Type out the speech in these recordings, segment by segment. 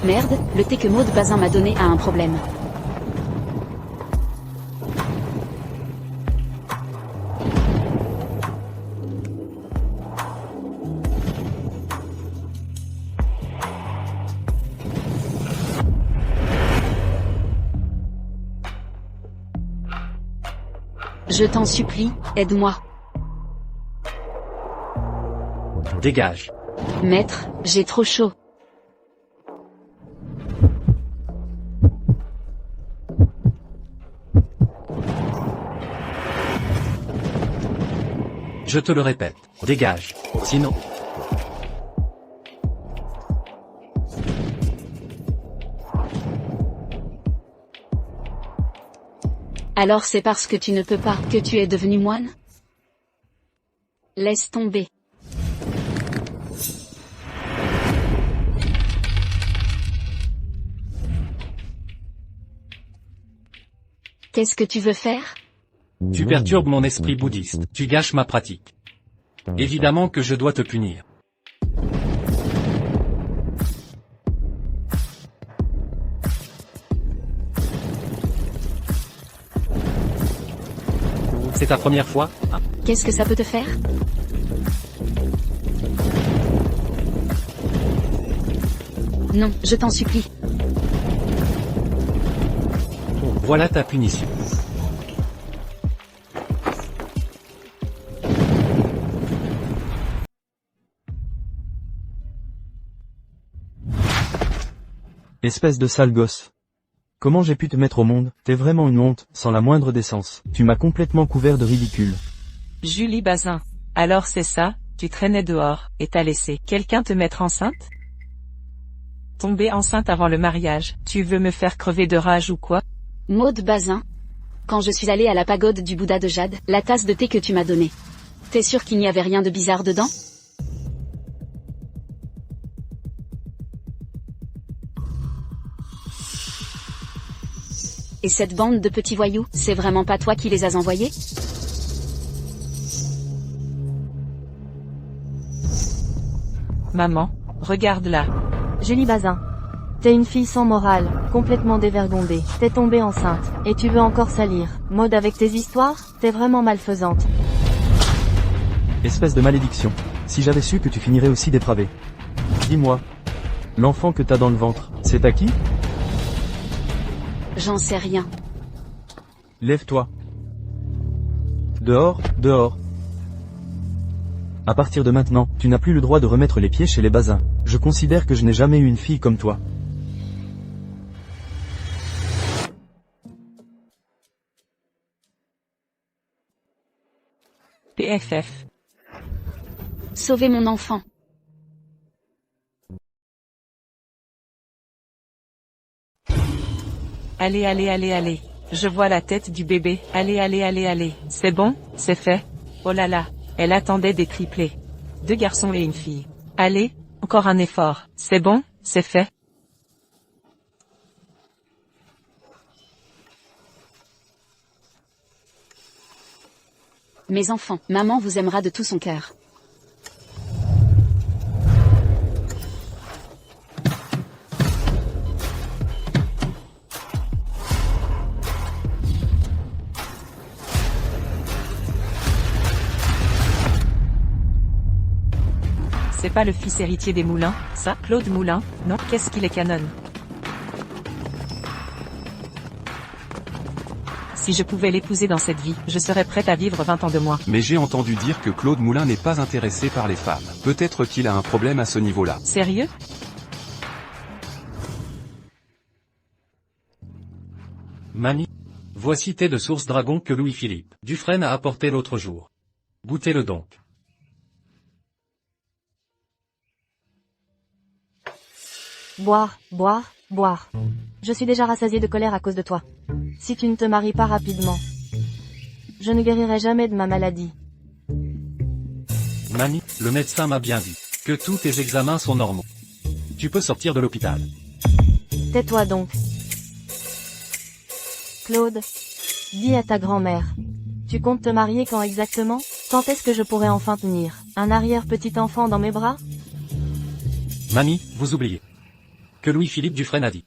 Merde, le thé que Maud Bazin m'a donné a un problème. Je t'en supplie, aide-moi. Dégage. Maître, j'ai trop chaud. Je te le répète, dégage. Sinon... Alors c'est parce que tu ne peux pas que tu es devenu moine? Laisse tomber. Qu'est-ce que tu veux faire? Tu perturbes mon esprit bouddhiste, tu gâches ma pratique. Évidemment que je dois te punir. C'est ta première fois? Qu'est-ce que ça peut te faire? Non, je t'en supplie. Voilà ta punition. Espèce de sale gosse. Comment j'ai pu te mettre au monde? T'es vraiment une honte, sans la moindre décence. Tu m'as complètement couvert de ridicule. Julie Bazin. Alors c'est ça, tu traînais dehors, et t'as laissé quelqu'un te mettre enceinte? Tomber enceinte avant le mariage, tu veux me faire crever de rage ou quoi? Maud Bazin. Quand je suis allée à la pagode du Bouddha de Jade, la tasse de thé que tu m'as donnée. T'es sûr qu'il n'y avait rien de bizarre dedans? Et cette bande de petits voyous, c'est vraiment pas toi qui les as envoyés? Maman, regarde là. Julie Bazin. T'es une fille sans morale, complètement dévergondée. T'es tombée enceinte, et tu veux encore salir. Maud avec tes histoires, t'es vraiment malfaisante. Espèce de malédiction. Si j'avais su que tu finirais aussi dépravé. Dis-moi. L'enfant que t'as dans le ventre, c'est à qui? J'en sais rien. Lève-toi. Dehors, dehors. À partir de maintenant, tu n'as plus le droit de remettre les pieds chez les Bazins. Je considère que je n'ai jamais eu une fille comme toi. PFF. Sauvez mon enfant. Allez, allez, allez, allez. Je vois la tête du bébé. Allez, allez, allez, allez. C'est bon, c'est fait. Oh là là. Elle attendait des triplés. 2 garçons et une fille. Allez, encore un effort. C'est bon, c'est fait. Mes enfants, maman vous aimera de tout son cœur. C'est pas le fils héritier des Moulins, ça, Claude Moulin, non? Qu'est-ce qu'il est canon? Si je pouvais l'épouser dans cette vie, je serais prête à vivre 20 ans de moins. Mais j'ai entendu dire que Claude Moulin n'est pas intéressé par les femmes. Peut-être qu'il a un problème à ce niveau-là. Sérieux? Mani. Voici thé de source dragon que Louis-Philippe Dufresne a apporté l'autre jour. Goûtez-le donc. Boire, boire, boire. Je suis déjà rassasiée de colère à cause de toi. Si tu ne te maries pas rapidement, je ne guérirai jamais de ma maladie. Mani, le médecin m'a bien dit que tous tes examens sont normaux. Tu peux sortir de l'hôpital. Tais-toi donc. Claude, dis à ta grand-mère. Tu comptes te marier quand exactement? Quand est-ce que je pourrai enfin tenir un arrière-petit enfant dans mes bras? Mani, vous oubliez que Louis-Philippe Dufresne a dit.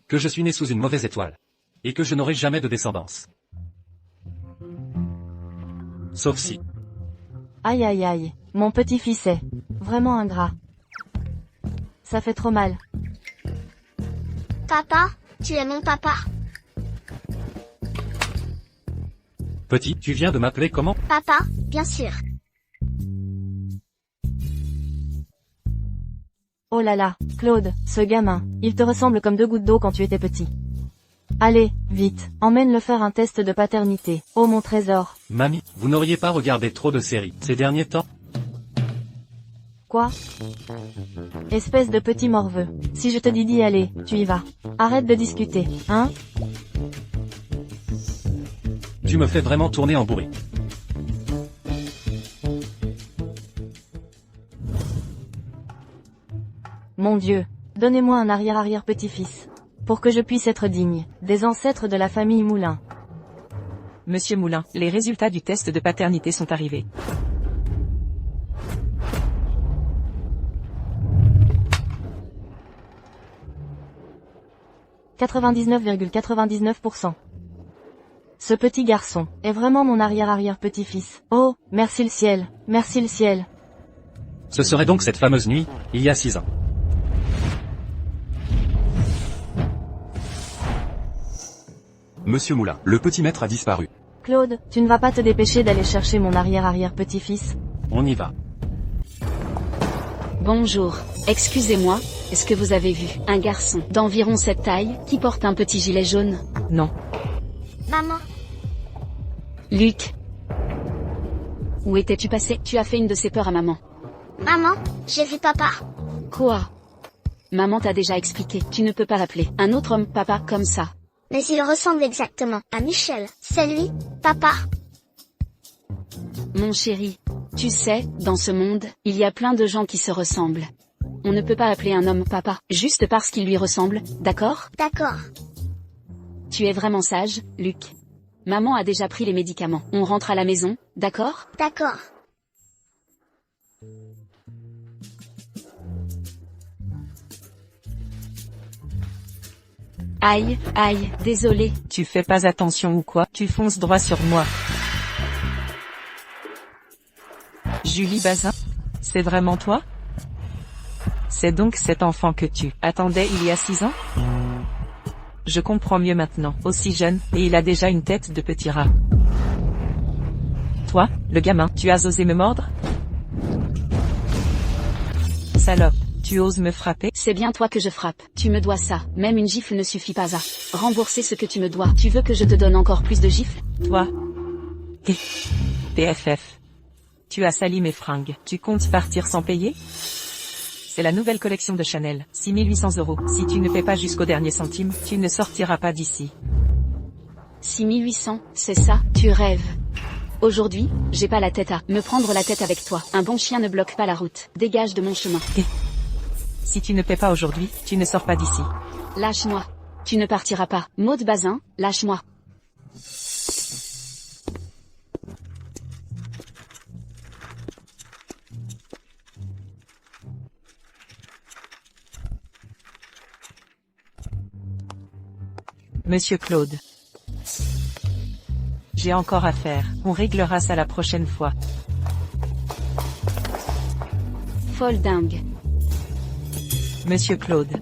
Que je suis né sous une mauvaise étoile. Et que je n'aurai jamais de descendance. Sauf si. Aïe aïe aïe, mon petit-fils est vraiment ingrat. Ça fait trop mal. Papa, tu es mon papa. Petit, tu viens de m'appeler comment? Papa, bien sûr. Oh là là, Claude, ce gamin, il te ressemble comme deux gouttes d'eau quand tu étais petit. Allez, vite, emmène-le faire un test de paternité. Oh mon trésor. Mamie, vous n'auriez pas regardé trop de séries ces derniers temps? Quoi? Espèce de petit morveux. Si je te dis d'y aller, tu y vas. Arrête de discuter, hein? Tu me fais vraiment tourner en bourrique. Mon Dieu, donnez-moi un arrière-arrière-petit-fils. Pour que je puisse être digne des ancêtres de la famille Moulin. Monsieur Moulin, les résultats du test de paternité sont arrivés. « 99,99%. Ce petit garçon est vraiment mon arrière-arrière-petit-fils. Oh, merci le ciel, merci le ciel. » Ce serait donc cette fameuse nuit, il y a 6 ans. Monsieur Moulin, le petit maître a disparu. Claude, tu ne vas pas te dépêcher d'aller chercher mon arrière-arrière-petit-fils? On y va. Bonjour, excusez-moi, est-ce que vous avez vu un garçon d'environ cette taille qui porte un petit gilet jaune? Non. Maman, Luc. Où étais-tu passé? Tu as fait une de ces peurs à maman. maman, j'ai vu papa. Quoi? Maman t'a déjà expliqué, tu ne peux pas l'appeler un autre homme papa comme ça. Mais il ressemble exactement à Michel. C'est lui, papa. Mon chéri, tu sais, dans ce monde, il y a plein de gens qui se ressemblent. On ne peut pas appeler un homme papa, juste parce qu'il lui ressemble, d'accord? D'accord. Tu es vraiment sage, Luc. Maman a déjà pris les médicaments. On rentre à la maison, d'accord? D'accord. Aïe, aïe, désolé. Tu fais pas attention ou quoi? Tu fonces droit sur moi. Julie Bazin? C'est vraiment toi? C'est donc cet enfant que tu attendais il y a 6 ans? Je comprends mieux maintenant. Aussi jeune, et il a déjà une tête de petit rat. Toi, le gamin, tu as osé me mordre? Salope, tu oses me frapper? C'est bien toi que je frappe. Tu me dois ça. Même une gifle ne suffit pas à rembourser ce que tu me dois. Tu veux que je te donne encore plus de gifles? Toi. PFF. Tu as sali mes fringues. Tu comptes partir sans payer? C'est la nouvelle collection de Chanel. 6800 €. Si tu ne paies pas jusqu'au dernier centime, tu ne sortiras pas d'ici. 6800, c'est ça? Tu rêves. Aujourd'hui, j'ai pas la tête à me prendre la tête avec toi. Un bon chien ne bloque pas la route. Dégage de mon chemin. Si tu ne paies pas aujourd'hui, tu ne sors pas d'ici. Lâche-moi. Tu ne partiras pas. Maud Bazin, lâche-moi. Monsieur Claude. J'ai encore à faire. On réglera ça la prochaine fois. Folle dingue. Monsieur Claude.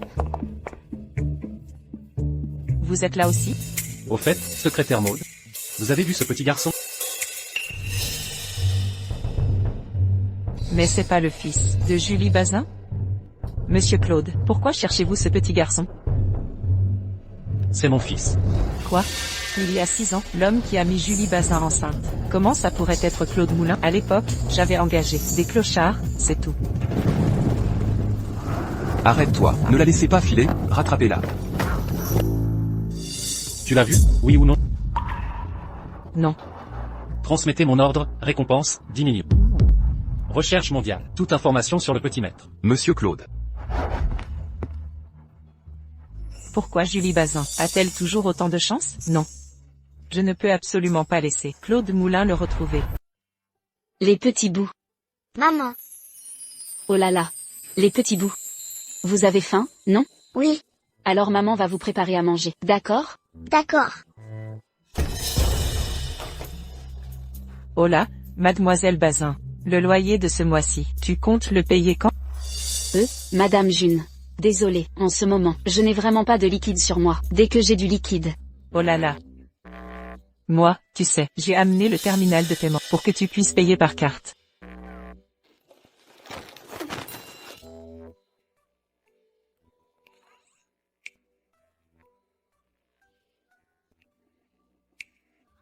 Vous êtes là aussi? Au fait, secrétaire Maud, vous avez vu ce petit garçon? Mais c'est pas le fils de Julie Bazin? Monsieur Claude, pourquoi cherchez-vous ce petit garçon? C'est mon fils. Quoi? Il y a 6 ans, l'homme qui a mis Julie Bazin enceinte. Comment ça pourrait être Claude Moulin? À l'époque, j'avais engagé des clochards, c'est tout. Arrête-toi, ne la laissez pas filer, rattrapez-la. Tu l'as vu, oui ou non? Non. Transmettez mon ordre, récompense, 10 millions. Recherche mondiale, toute information sur le petit maître. Monsieur Claude. Pourquoi Julie Bazin a-t-elle toujours autant de chance? Non. Je ne peux absolument pas laisser Claude Moulin le retrouver. Les petits bouts. Maman, Oh là là. Les petits bouts. Vous avez faim, non? Oui, Alors maman va vous préparer à manger, d'accord? d'accord. Oh là, mademoiselle Bazin. Le loyer de ce mois-ci, tu comptes le payer quand? Madame June. Désolée, en ce moment, je n'ai vraiment pas de liquide sur moi. Dès que j'ai du liquide. Oh là là. Moi, tu sais, j'ai amené le terminal de paiement pour que tu puisses payer par carte.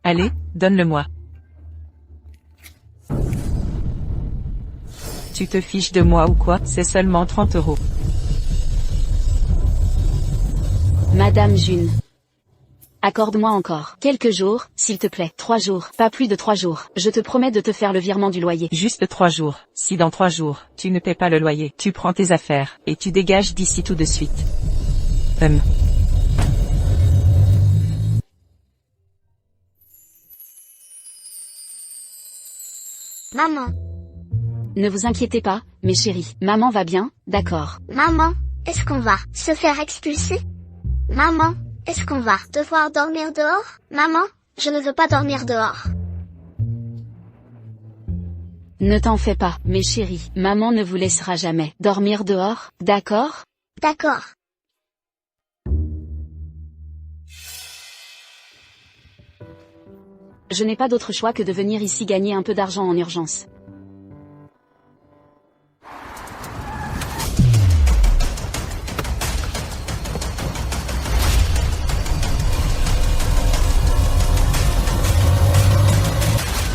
Allez, donne-le-moi. Tu te fiches de moi ou quoi? C'est seulement 30 €. Madame June. Accorde-moi encore quelques jours, s'il te plaît. 3 jours, pas plus de 3 jours. Je te promets de te faire le virement du loyer. Juste 3 jours. Si dans 3 jours, tu ne paies pas le loyer, tu prends tes affaires, et tu dégages d'ici tout de suite. Maman, Ne vous inquiétez pas, mes chéris. Maman va bien, d'accord. maman, est-ce qu'on va se faire expulser? Maman, est-ce qu'on va devoir dormir dehors? Maman, je ne veux pas dormir dehors. Ne t'en fais pas, mes chéris. Maman ne vous laissera jamais dormir dehors, d'accord? D'accord. Je n'ai pas d'autre choix que de venir ici gagner un peu d'argent en urgence.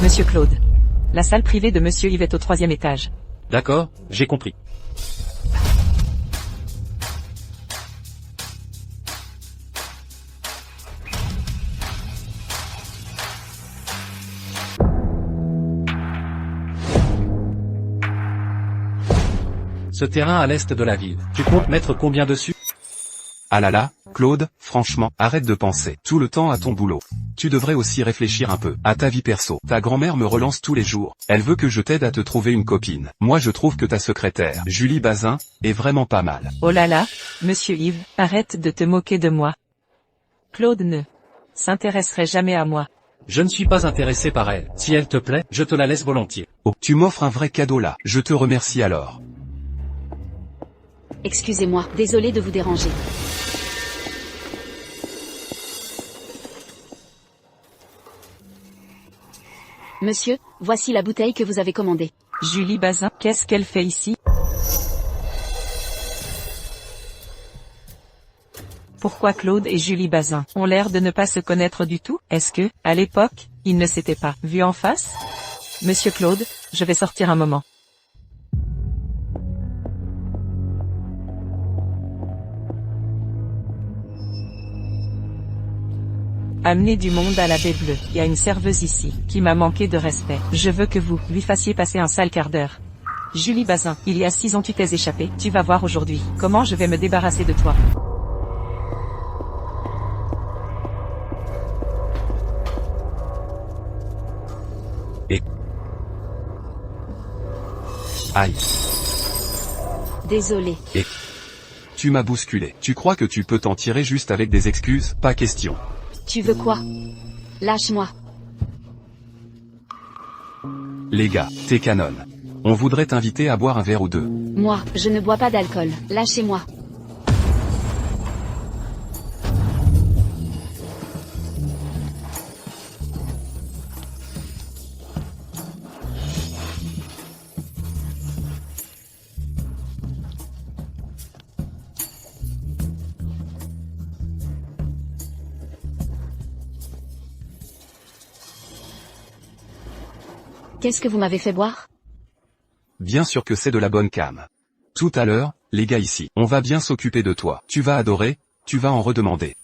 Monsieur Claude. La salle privée de Monsieur Yves est au 3e étage. D'accord, j'ai compris. Ce terrain à l'est de la ville, tu comptes mettre combien dessus? Ah là là, Claude, franchement, arrête de penser tout le temps à ton boulot. Tu devrais aussi réfléchir un peu à ta vie perso. Ta grand-mère me relance tous les jours. Elle veut que je t'aide à te trouver une copine. Moi je trouve que ta secrétaire, Julie Bazin, est vraiment pas mal. Oh là là, Monsieur Yves, arrête de te moquer de moi. Claude ne s'intéresserait jamais à moi. Je ne suis pas intéressé par elle. Si elle te plaît, je te la laisse volontiers. Oh, tu m'offres un vrai cadeau là. Je te remercie alors. Excusez-moi, désolé de vous déranger. Monsieur, voici la bouteille que vous avez commandée. Julie Bazin, qu'est-ce qu'elle fait ici? Pourquoi Claude et Julie Bazin ont l'air de ne pas se connaître du tout? Est-ce que, à l'époque, ils ne s'étaient pas vus en face? Monsieur Claude, je vais sortir un moment. Amenez du monde à la baie bleue. Il y a une serveuse ici, qui m'a manqué de respect. Je veux que vous lui fassiez passer un sale quart d'heure. Julie Bazin, il y a 6 ans tu t'es échappée. Tu vas voir aujourd'hui comment je vais me débarrasser de toi. Aïe. Désolé. Tu m'as bousculé. Tu crois que tu peux t'en tirer juste avec des excuses? Pas question. Tu veux quoi? Lâche-moi. Les gars, t'es canon. On voudrait t'inviter à boire un verre ou deux. Moi, je ne bois pas d'alcool. Lâchez-moi. Qu'est-ce que vous m'avez fait boire? Bien sûr que c'est de la bonne cam. Tout à l'heure, les gars ici, on va bien s'occuper de toi. Tu vas adorer, tu vas en redemander.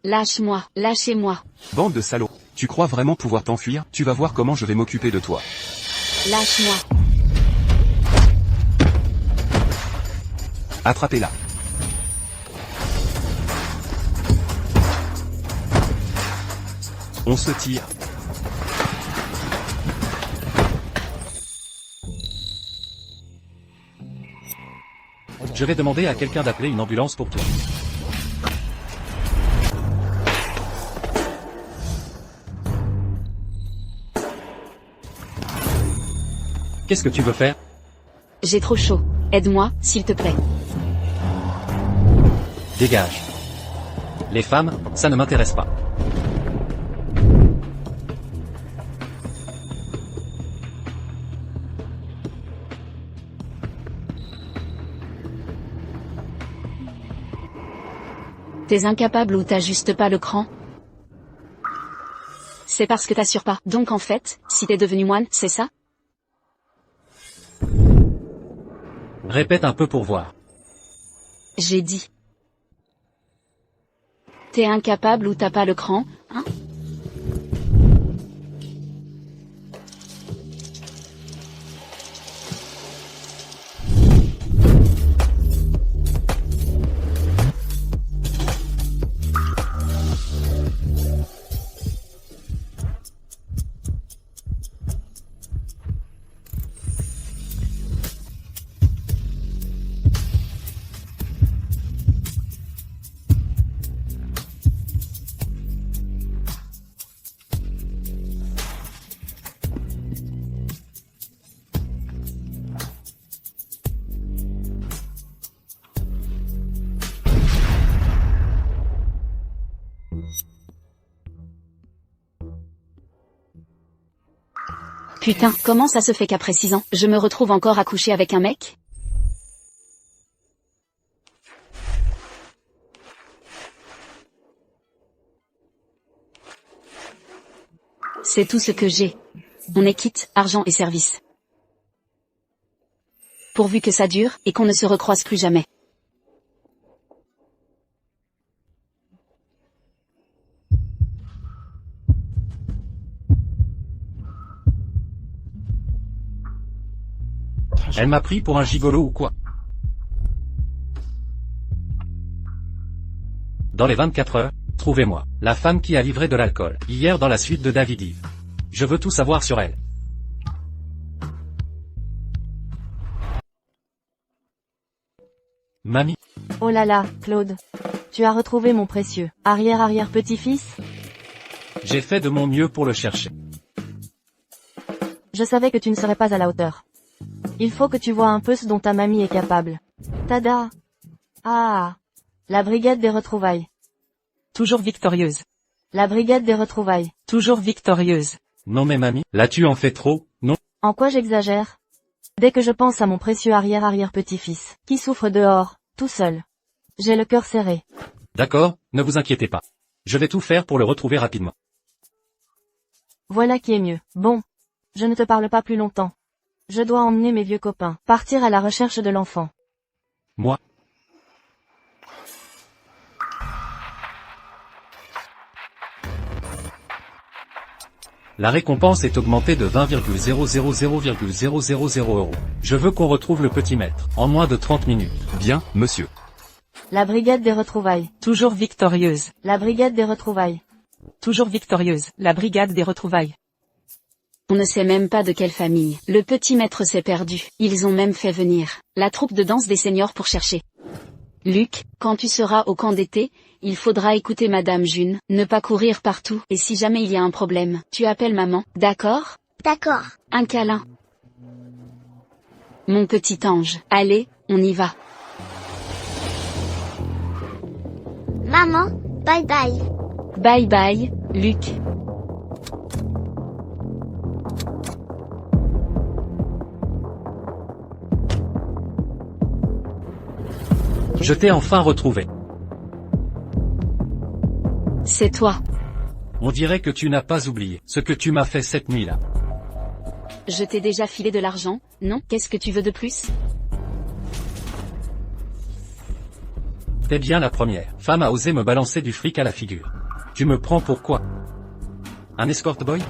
Lâche-moi, lâchez-moi. Bande de salauds. Tu crois vraiment pouvoir t'enfuir? Tu vas voir comment je vais m'occuper de toi. Lâche-moi. Attrapez-la. On se tire. Je vais demander à quelqu'un d'appeler une ambulance pour toi. Qu'est-ce que tu veux faire? J'ai trop chaud. Aide-moi, s'il te plaît. Dégage. Les femmes, ça ne m'intéresse pas. T'es incapable ou t'ajustes pas le cran? C'est parce que t'assures pas. Donc en fait, si t'es devenu moine, c'est ça? Répète un peu pour voir. J'ai dit. T'es incapable ou t'as pas le cran, hein? Putain, comment ça se fait qu'après 6 ans, je me retrouve encore à coucher avec un mec? C'est tout ce que j'ai. On est quitte, argent et service. Pourvu que ça dure, et qu'on ne se recroise plus jamais. Elle m'a pris pour un gigolo ou quoi? Dans les 24 heures, trouvez-moi la femme qui a livré de l'alcool hier dans la suite de David Eve. Je veux tout savoir sur elle. Mamie, Oh là là, Claude. Tu as retrouvé mon précieux arrière-arrière-petit-fils? j'ai fait de mon mieux pour le chercher. Je savais que tu ne serais pas à la hauteur. Il faut que tu vois un peu ce dont ta mamie est capable. Tada! Ah! La brigade des retrouvailles. Toujours victorieuse. La brigade des retrouvailles. Toujours victorieuse. Non mais mamie, là tu en fais trop, non? En quoi j'exagère? Dès que je pense à mon précieux arrière-arrière-petit-fils, qui souffre dehors, tout seul. J'ai le cœur serré. D'accord, ne vous inquiétez pas. Je vais tout faire pour le retrouver rapidement. Voilà qui est mieux. Bon. Je ne te parle pas plus longtemps. Je dois emmener mes vieux copains, partir à la recherche de l'enfant. Moi. La récompense est augmentée de 20,000,000 €. Je veux qu'on retrouve le petit maître, en moins de 30 minutes. Bien, monsieur. La brigade des retrouvailles. Toujours victorieuse. La brigade des retrouvailles. Toujours victorieuse. La brigade des retrouvailles. On ne sait même pas de quelle famille. Le petit maître s'est perdu. Ils ont même fait venir la troupe de danse des seniors pour chercher. Luc, quand tu seras au camp d'été, il faudra écouter Madame June, ne pas courir partout, et si jamais il y a un problème, tu appelles maman, d'accord? D'accord. Un câlin. Mon petit ange. Allez, on y va. Maman, bye bye. Bye bye, Luc. Je t'ai enfin retrouvé. C'est toi. On dirait que tu n'as pas oublié ce que tu m'as fait cette nuit-là. Je t'ai déjà filé de l'argent, non? Qu'est-ce que tu veux de plus? T'es bien la première femme à oser me balancer du fric à la figure. Tu me prends pour quoi? Un escort boy?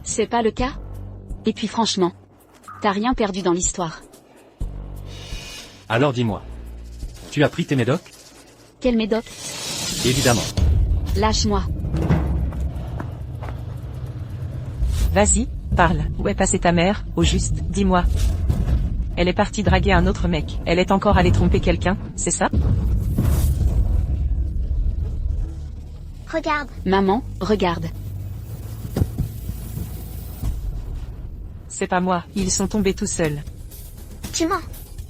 C'est pas le cas? Et puis franchement, t'as rien perdu dans l'histoire. Alors dis-moi. Tu as pris tes médocs? Quel médoc? Évidemment. Lâche-moi. Vas-y, parle. Où est passée ta mère, au juste, dis-moi. Elle est partie draguer un autre mec. Elle est encore allée tromper quelqu'un, c'est ça? Regarde, Maman, regarde. C'est pas moi, ils sont tombés tout seuls. tu mens.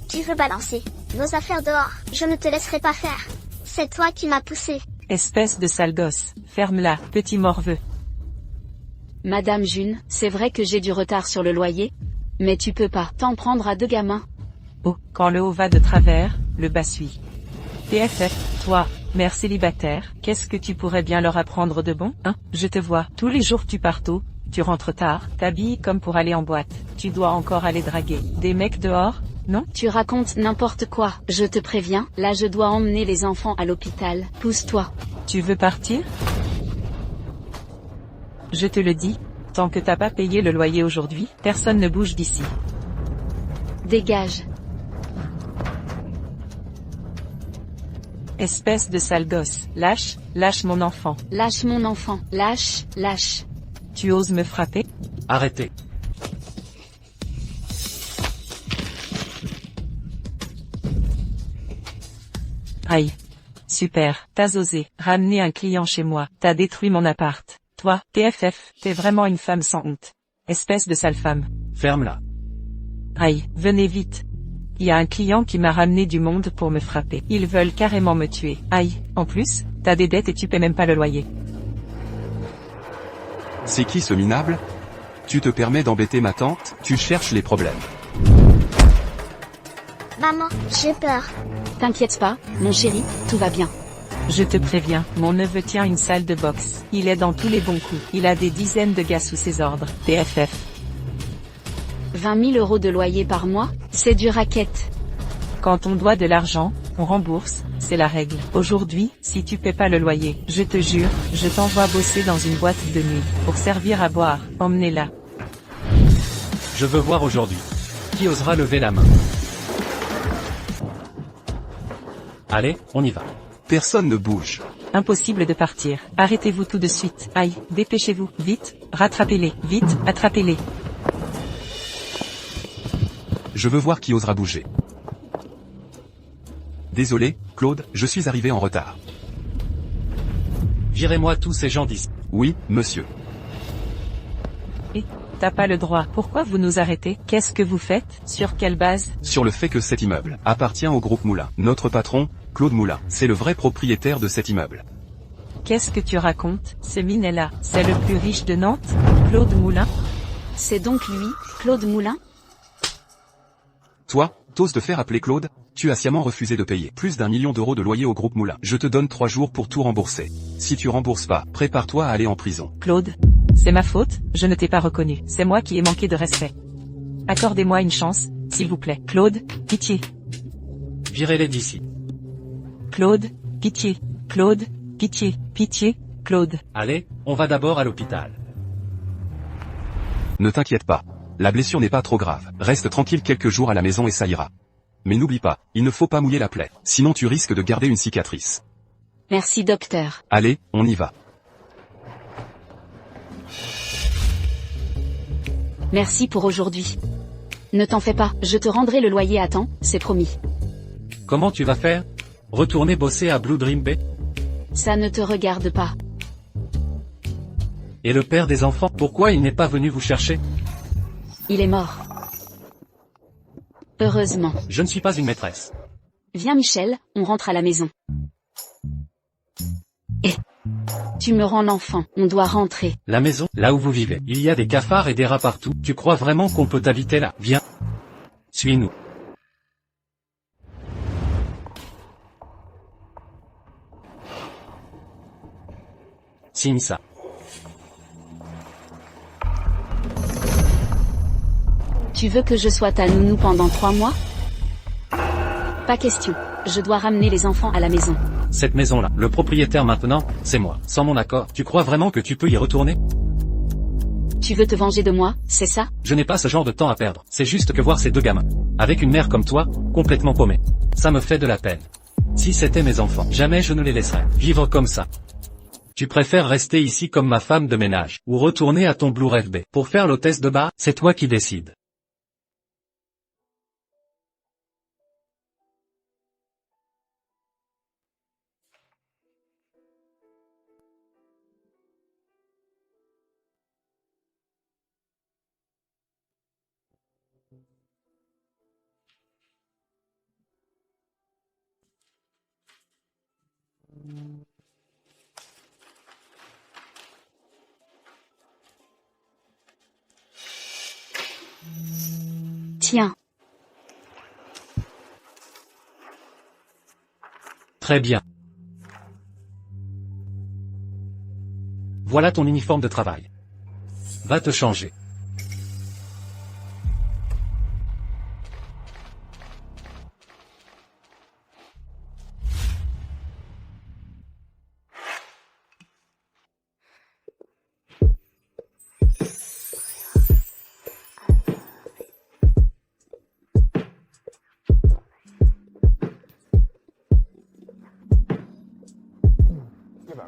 Tu veux balancer nos affaires dehors. Je ne te laisserai pas faire. C'est toi qui m'as poussé. Espèce de sale gosse. Ferme-la, petit morveux. Madame June, c'est vrai que j'ai du retard sur le loyer. Mais tu peux pas t'en prendre à deux gamins. Oh, quand le haut va de travers, le bas suit. TFF, toi, mère célibataire, qu'est-ce que tu pourrais bien leur apprendre de bon, hein? Je te vois, tous les jours tu pars tôt, tu rentres tard, t'habilles comme pour aller en boîte. Tu dois encore aller draguer des mecs dehors, non? Tu racontes n'importe quoi, je te préviens, là je dois emmener les enfants à l'hôpital. Pousse-toi. Tu veux partir? Je te le dis, tant que t'as pas payé le loyer aujourd'hui, personne ne bouge d'ici. Dégage. Espèce de sale gosse, lâche, lâche mon enfant. Lâche mon enfant, lâche, lâche. Tu oses me frapper? Arrêtez. Aïe. Super, t'as osé ramener un client chez moi, t'as détruit mon appart. Toi, TFF, t'es vraiment une femme sans honte. Espèce de sale femme. Ferme-la. Aïe, venez vite. Il y a un client qui m'a ramené du monde pour me frapper. Ils veulent carrément me tuer. Aïe, en plus, t'as des dettes et tu paies même pas le loyer. C'est qui ce minable? Tu te permets d'embêter ma tante? Tu cherches les problèmes. Maman, j'ai peur. T'inquiète pas, mon chéri, tout va bien. Je te préviens, mon neveu tient une salle de boxe. Il est dans tous les bons coups. Il a des dizaines de gars sous ses ordres. TFF. 20 000 € de loyer par mois, c'est du racket. Quand on doit de l'argent, on rembourse, c'est la règle. Aujourd'hui, si tu paies pas le loyer, je te jure, je t'envoie bosser dans une boîte de nuit, pour servir à boire, emmenez-la. Je veux voir aujourd'hui. Qui osera lever la main? Allez, on y va. Personne ne bouge. Impossible de partir. Arrêtez-vous tout de suite. Aïe, dépêchez-vous, vite, rattrapez-les, vite, attrapez-les. Je veux voir qui osera bouger. Désolé, Claude, je suis arrivé en retard. Virez-moi tous ces gens d'ici. Oui, monsieur. T'as pas le droit. Pourquoi vous nous arrêtez? Qu'est-ce que vous faites? Sur quelle base? Sur le fait que cet immeuble appartient au groupe Moulin. Notre patron, Claude Moulin, c'est le vrai propriétaire de cet immeuble. Qu'est-ce que tu racontes? Ce minet-là, c'est le plus riche de Nantes? Claude Moulin? C'est donc lui, Claude Moulin? Toi, t'oses te faire appeler Claude? Tu as sciemment refusé de payer plus d'1 million d'euros de loyer au groupe Moulin. Je te donne 3 jours pour tout rembourser. Si tu rembourses pas, prépare-toi à aller en prison. Claude? C'est ma faute, je ne t'ai pas reconnu. C'est moi qui ai manqué de respect. Accordez-moi une chance, s'il vous plaît. Claude, pitié. Virez-les d'ici. Claude, pitié. Claude, pitié. Pitié, Claude. Allez, on va d'abord à l'hôpital. Ne t'inquiète pas. La blessure n'est pas trop grave. Reste tranquille quelques jours à la maison et ça ira. Mais n'oublie pas, il ne faut pas mouiller la plaie. Sinon tu risques de garder une cicatrice. Merci docteur. Allez, on y va. Merci pour aujourd'hui. Ne t'en fais pas, je te rendrai le loyer à temps, c'est promis. Comment tu vas faire? Retourner bosser à Blue Dream Bay? Ça ne te regarde pas. Et le père des enfants, pourquoi il n'est pas venu vous chercher? Il est mort. Heureusement. Je ne suis pas une maîtresse. Viens Michel, on rentre à la maison. Tu me rends l'enfant, on doit rentrer. La maison, là où vous vivez, il y a des cafards et des rats partout. Tu crois vraiment qu'on peut t'habiter là? Viens. Suis-nous. Signe ça. Tu veux que je sois ta nounou pendant 3 mois? Pas question. Je dois ramener les enfants à la maison. Cette maison-là, le propriétaire maintenant, c'est moi. Sans mon accord, tu crois vraiment que tu peux y retourner? Tu veux te venger de moi, c'est ça? Je n'ai pas ce genre de temps à perdre. C'est juste que voir ces deux gamins, avec une mère comme toi, complètement paumée, ça me fait de la peine. Si c'était mes enfants, jamais je ne les laisserais vivre comme ça. Tu préfères rester ici comme ma femme de ménage, ou retourner à ton Blue Rêve Bay pour faire l'hôtesse de bar? C'est toi qui décides. Tiens. Très bien. Voilà ton uniforme de travail. Va te changer.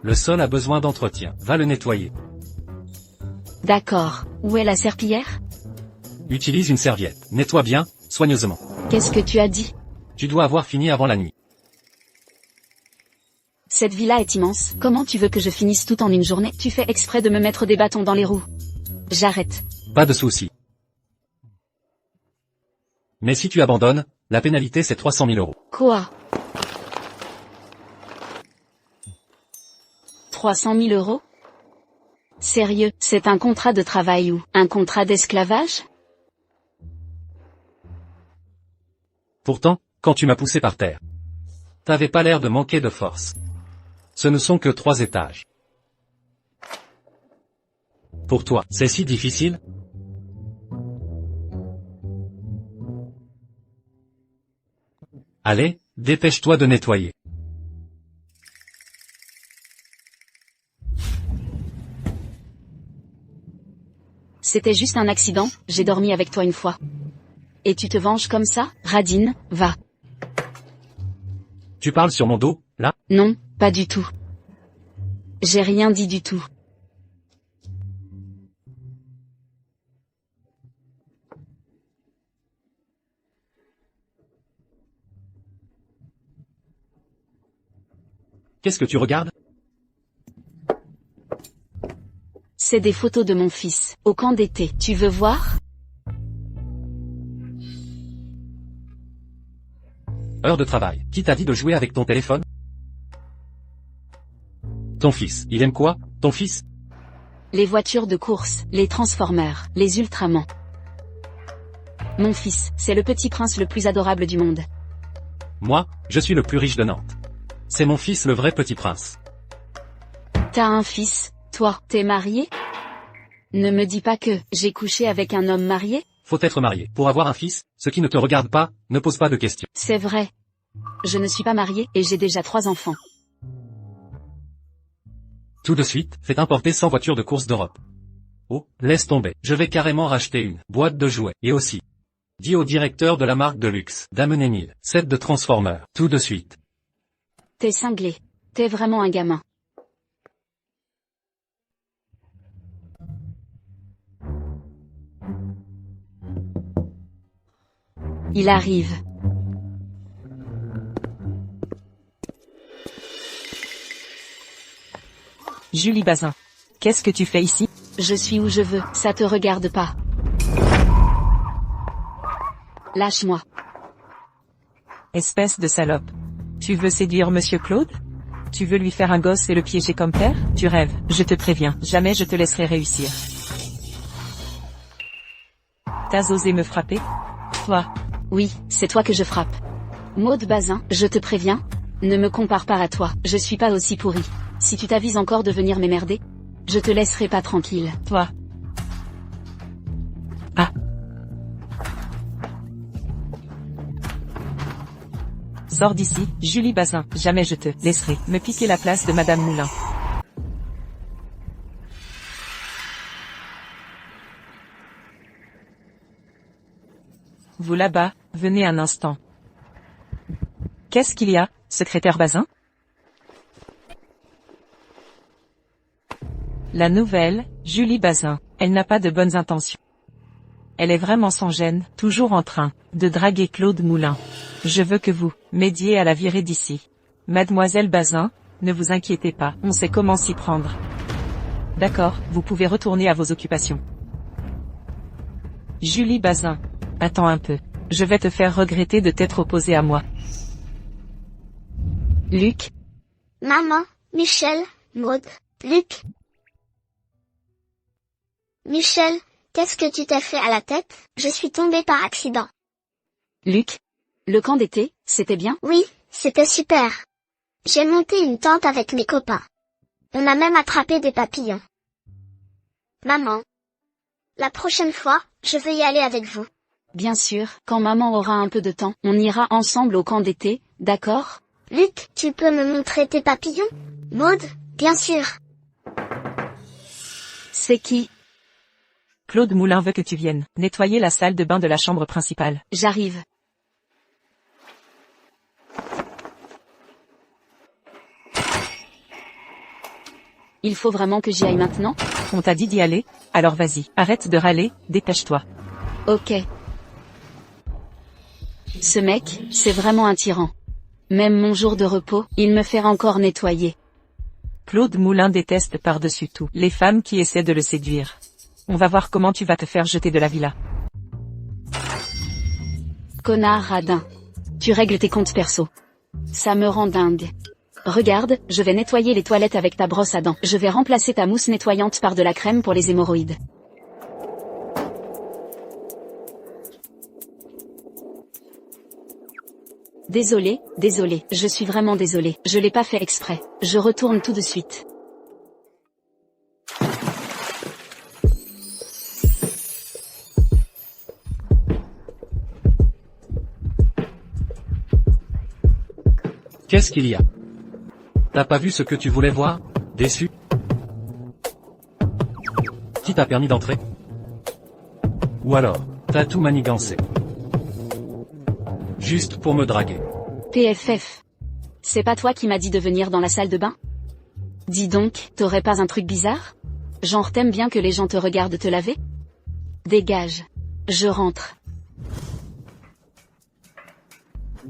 Le sol a besoin d'entretien. Va le nettoyer. D'accord. Où est la serpillière? Utilise une serviette. Nettoie bien, soigneusement. Qu'est-ce que tu as dit? Tu dois avoir fini avant la nuit. Cette villa est immense. Comment tu veux que je finisse tout en une journée? Tu fais exprès de me mettre des bâtons dans les roues. J'arrête. Pas de souci. Mais si tu abandonnes, la pénalité c'est 300 000 €. Quoi? 300 000 €? Sérieux, c'est un contrat de travail ou un contrat d'esclavage? Pourtant, quand tu m'as poussé par terre, t'avais pas l'air de manquer de force. Ce ne sont que 3 étages. Pour toi, c'est si difficile? Allez, dépêche-toi de nettoyer. C'était juste un accident, j'ai dormi avec toi une fois. Et tu te venges comme ça? Radine, va. Tu parles sur mon dos, là? Non, pas du tout. J'ai rien dit du tout. Qu'est-ce que tu regardes? C'est des photos de mon fils, au camp d'été. Tu veux voir? Heure de travail. Qui t'a dit de jouer avec ton téléphone? Ton fils, il aime quoi, ton fils? Les voitures de course, les Transformers, les Ultramans. Mon fils, c'est le petit prince le plus adorable du monde. Moi, je suis le plus riche de Nantes. C'est mon fils le vrai petit prince. T'as un fils, toi, t'es marié? Ne me dis pas que j'ai couché avec un homme marié? Faut être marié. Pour avoir un fils, ce qui ne te regarde pas, ne pose pas de questions. C'est vrai. Je ne suis pas mariée et j'ai déjà 3 enfants. Tout de suite, faites importer 100 voitures de course d'Europe. Oh, laisse tomber. Je vais carrément racheter une boîte de jouets. Et aussi, dis au directeur de la marque de luxe d'amener 1000 sets de Transformers. Tout de suite. T'es cinglé. T'es vraiment un gamin. Il arrive. Julie Bazin. Qu'est-ce que tu fais ici? Je suis où je veux, ça te regarde pas. Lâche-moi. Espèce de salope. Tu veux séduire Monsieur Claude? Tu veux lui faire un gosse et le piéger comme père? Tu rêves, je te préviens, jamais je te laisserai réussir. T'as osé me frapper? Toi. Oui, c'est toi que je frappe. Maud Bazin, je te préviens, ne me compare pas à toi, je suis pas aussi pourri. Si tu t'avises encore de venir m'emmerder, je te laisserai pas tranquille. Toi. Ah. Sors d'ici, Julie Bazin, jamais je te laisserai me piquer la place de Madame Moulin. Vous là-bas, venez un instant. Qu'est-ce qu'il y a, secrétaire Bazin? La nouvelle, Julie Bazin, elle n'a pas de bonnes intentions. Elle est vraiment sans gêne, toujours en train de draguer Claude Moulin. Je veux que vous m'aidiez à la virer d'ici. Mademoiselle Bazin, ne vous inquiétez pas, on sait comment s'y prendre. D'accord, vous pouvez retourner à vos occupations. Julie Bazin, attends un peu. Je vais te faire regretter de t'être opposée à moi. Luc? Maman, Michel, Maud, Luc. Michel, qu'est-ce que tu t'es fait à la tête? Je suis tombée par accident. Luc, le camp d'été, c'était bien? Oui, c'était super. J'ai monté une tente avec mes copains. On a même attrapé des papillons. Maman, la prochaine fois, je veux y aller avec vous. Bien sûr, quand maman aura un peu de temps, on ira ensemble au camp d'été, d'accord? Luc, tu peux me montrer tes papillons? Maud, bien sûr. C'est qui? Claude Moulin veut que tu viennes nettoyer la salle de bain de la chambre principale. J'arrive. Il faut vraiment que j'y aille maintenant? On t'a dit d'y aller? Alors vas-y, arrête de râler, dépêche-toi. Ok. Ce mec, c'est vraiment un tyran. Même mon jour de repos, il me fait encore nettoyer. Claude Moulin déteste par-dessus tout les femmes qui essaient de le séduire. On va voir comment tu vas te faire jeter de la villa. Connard radin. Tu règles tes comptes perso. Ça me rend dingue. Regarde, je vais nettoyer les toilettes avec ta brosse à dents. Je vais remplacer ta mousse nettoyante par de la crème pour les hémorroïdes. Désolé, je suis vraiment désolé. Je l'ai pas fait exprès. Je retourne tout de suite. Qu'est-ce qu'il y a? T'as pas vu ce que tu voulais voir? Déçu? Qui t'a permis d'entrer? Ou alors, t'as tout manigancé? Juste pour me draguer. PFF. C'est pas toi qui m'as dit de venir dans la salle de bain? Dis donc, t'aurais pas un truc bizarre? Genre t'aimes bien que les gens te regardent te laver? Dégage. Je rentre.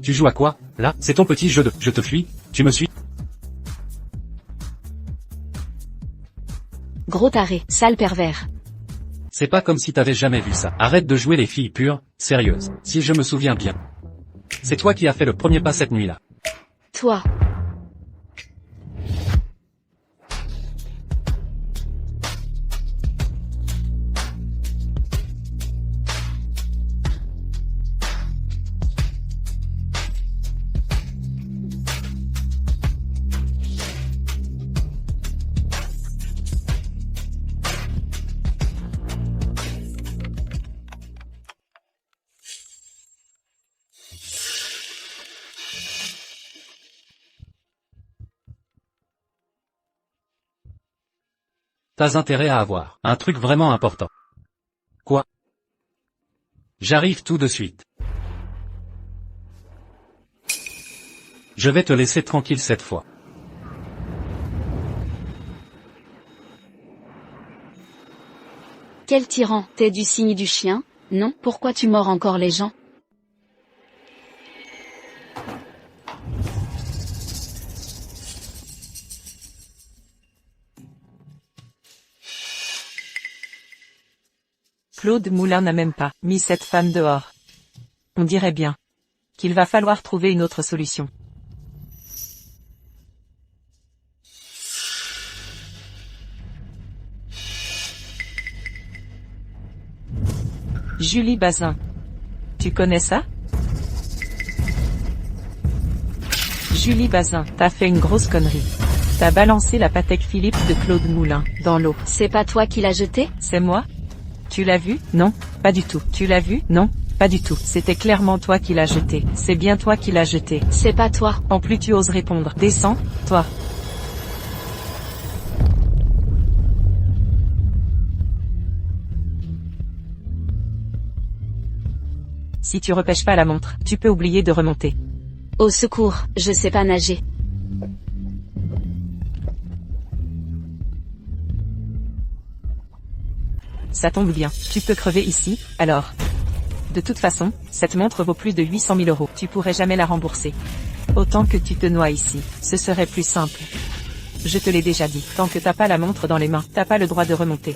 Tu joues à quoi, là? C'est ton petit jeu de « je te fuis », tu me suis? Gros taré, sale pervers. C'est pas comme si t'avais jamais vu ça. Arrête de jouer les filles pures, sérieuses. Si je me souviens bien. C'est toi qui as fait le premier pas cette nuit-là. Toi. T'as intérêt à avoir un truc vraiment important. Quoi? J'arrive tout de suite. Je vais te laisser tranquille cette fois. Quel tyran, t'es du signe du chien? Non, pourquoi tu mords encore les gens? Claude Moulin n'a même pas mis cette femme dehors. On dirait bien qu'il va falloir trouver une autre solution. Julie Bazin. Tu connais ça? Julie Bazin, t'as fait une grosse connerie. T'as balancé la Patek Philippe de Claude Moulin dans l'eau. C'est pas toi qui l'as jeté? C'est moi? Tu l'as vu? Non, pas du tout. Tu l'as vu? Non, pas du tout. C'était clairement toi qui l'as jeté. C'est bien toi qui l'as jeté. C'est pas toi. En plus tu oses répondre. Descends, toi. Si tu repêches pas la montre, tu peux oublier de remonter. Au secours, je sais pas nager. Ça tombe bien, tu peux crever ici, alors. De toute façon, cette montre vaut plus de 800 000 €. Tu pourrais jamais la rembourser. Autant que tu te noies ici, ce serait plus simple. Je te l'ai déjà dit, tant que t'as pas la montre dans les mains, t'as pas le droit de remonter.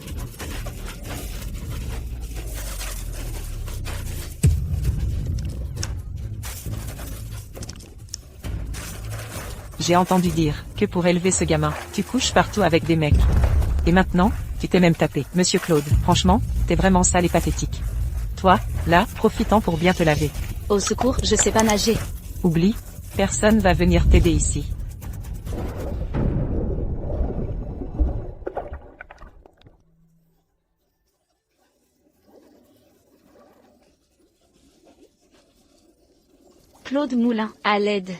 J'ai entendu dire que pour élever ce gamin, tu couches partout avec des mecs. Et maintenant, tu t'es même tapé. Monsieur Claude, franchement, t'es vraiment sale et pathétique. Toi, là, profitant pour bien te laver. Au secours, je sais pas nager. Oublie, personne va venir t'aider ici. Claude Moulin, à l'aide.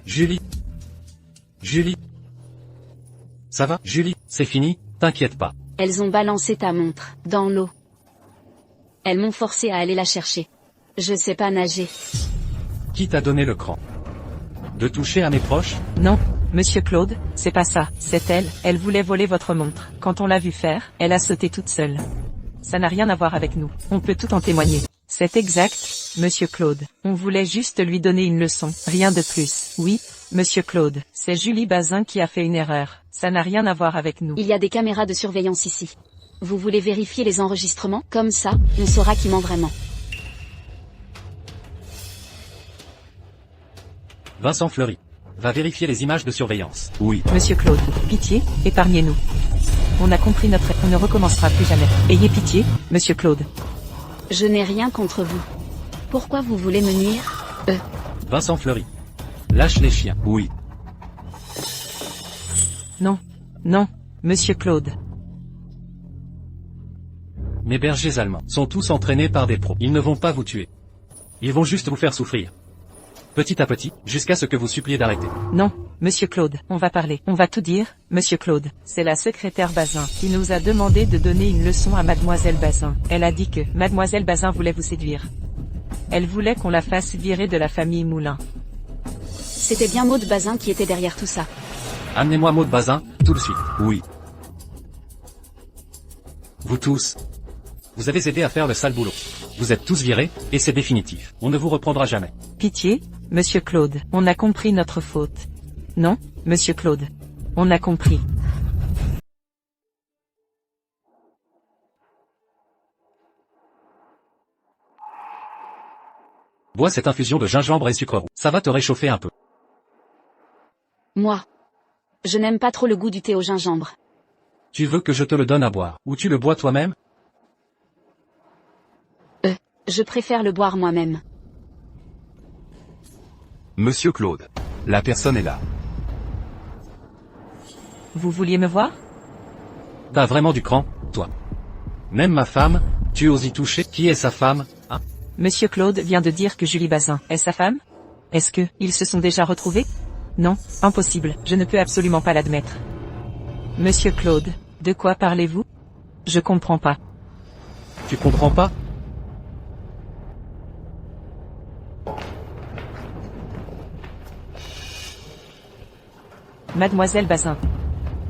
Julie. Julie. Ça va, Julie, c'est fini, t'inquiète pas. Elles ont balancé ta montre, dans l'eau. Elles m'ont forcé à aller la chercher. Je sais pas nager. Qui t'a donné le cran? De toucher à mes proches? Non, monsieur Claude, c'est pas ça, c'est elle voulait voler votre montre. Quand on l'a vue faire, elle a sauté toute seule. Ça n'a rien à voir avec nous, on peut tout en témoigner. C'est exact, monsieur Claude. On voulait juste lui donner une leçon, rien de plus. Oui, monsieur Claude, c'est Julie Bazin qui a fait une erreur. Ça n'a rien à voir avec nous. Il y a des caméras de surveillance ici. Vous voulez vérifier les enregistrements? Comme ça, on saura qui ment vraiment. Vincent Fleury. Va vérifier les images de surveillance. Oui. Monsieur Claude, pitié, épargnez-nous. On a compris notre... On ne recommencera plus jamais. Ayez pitié, monsieur Claude. Je n'ai rien contre vous. Pourquoi vous voulez me nuire? Vincent Fleury. Lâche les chiens. Oui. Non. Non, monsieur Claude. Mes bergers allemands sont tous entraînés par des pros. Ils ne vont pas vous tuer. Ils vont juste vous faire souffrir. Petit à petit, jusqu'à ce que vous suppliez d'arrêter. Non, monsieur Claude, on va parler. On va tout dire, monsieur Claude. C'est la secrétaire Bazin qui nous a demandé de donner une leçon à mademoiselle Bazin. Elle a dit que mademoiselle Bazin voulait vous séduire. Elle voulait qu'on la fasse virer de la famille Moulin. C'était bien Maud Bazin qui était derrière tout ça. Amenez-moi Maud Bazin, tout de suite. Oui. Vous tous. Vous avez aidé à faire le sale boulot. Vous êtes tous virés, et c'est définitif. On ne vous reprendra jamais. Pitié, monsieur Claude, on a compris notre faute. Non, monsieur Claude. On a compris. Bois cette infusion de gingembre et sucre roux. Ça va te réchauffer un peu. Moi. Je n'aime pas trop le goût du thé au gingembre. Tu veux que je te le donne à boire, ou tu le bois toi-même? Je préfère le boire moi-même. Monsieur Claude. La personne est là. Vous vouliez me voir? T'as vraiment du cran, toi. Même ma femme, tu oses y toucher? Qui est sa femme, hein? Monsieur Claude vient de dire que Julie Bazin est sa femme? Est-ce que, ils se sont déjà retrouvés? Non, impossible, je ne peux absolument pas l'admettre. Monsieur Claude, de quoi parlez-vous? Je comprends pas. Tu comprends pas? Mademoiselle Bazin.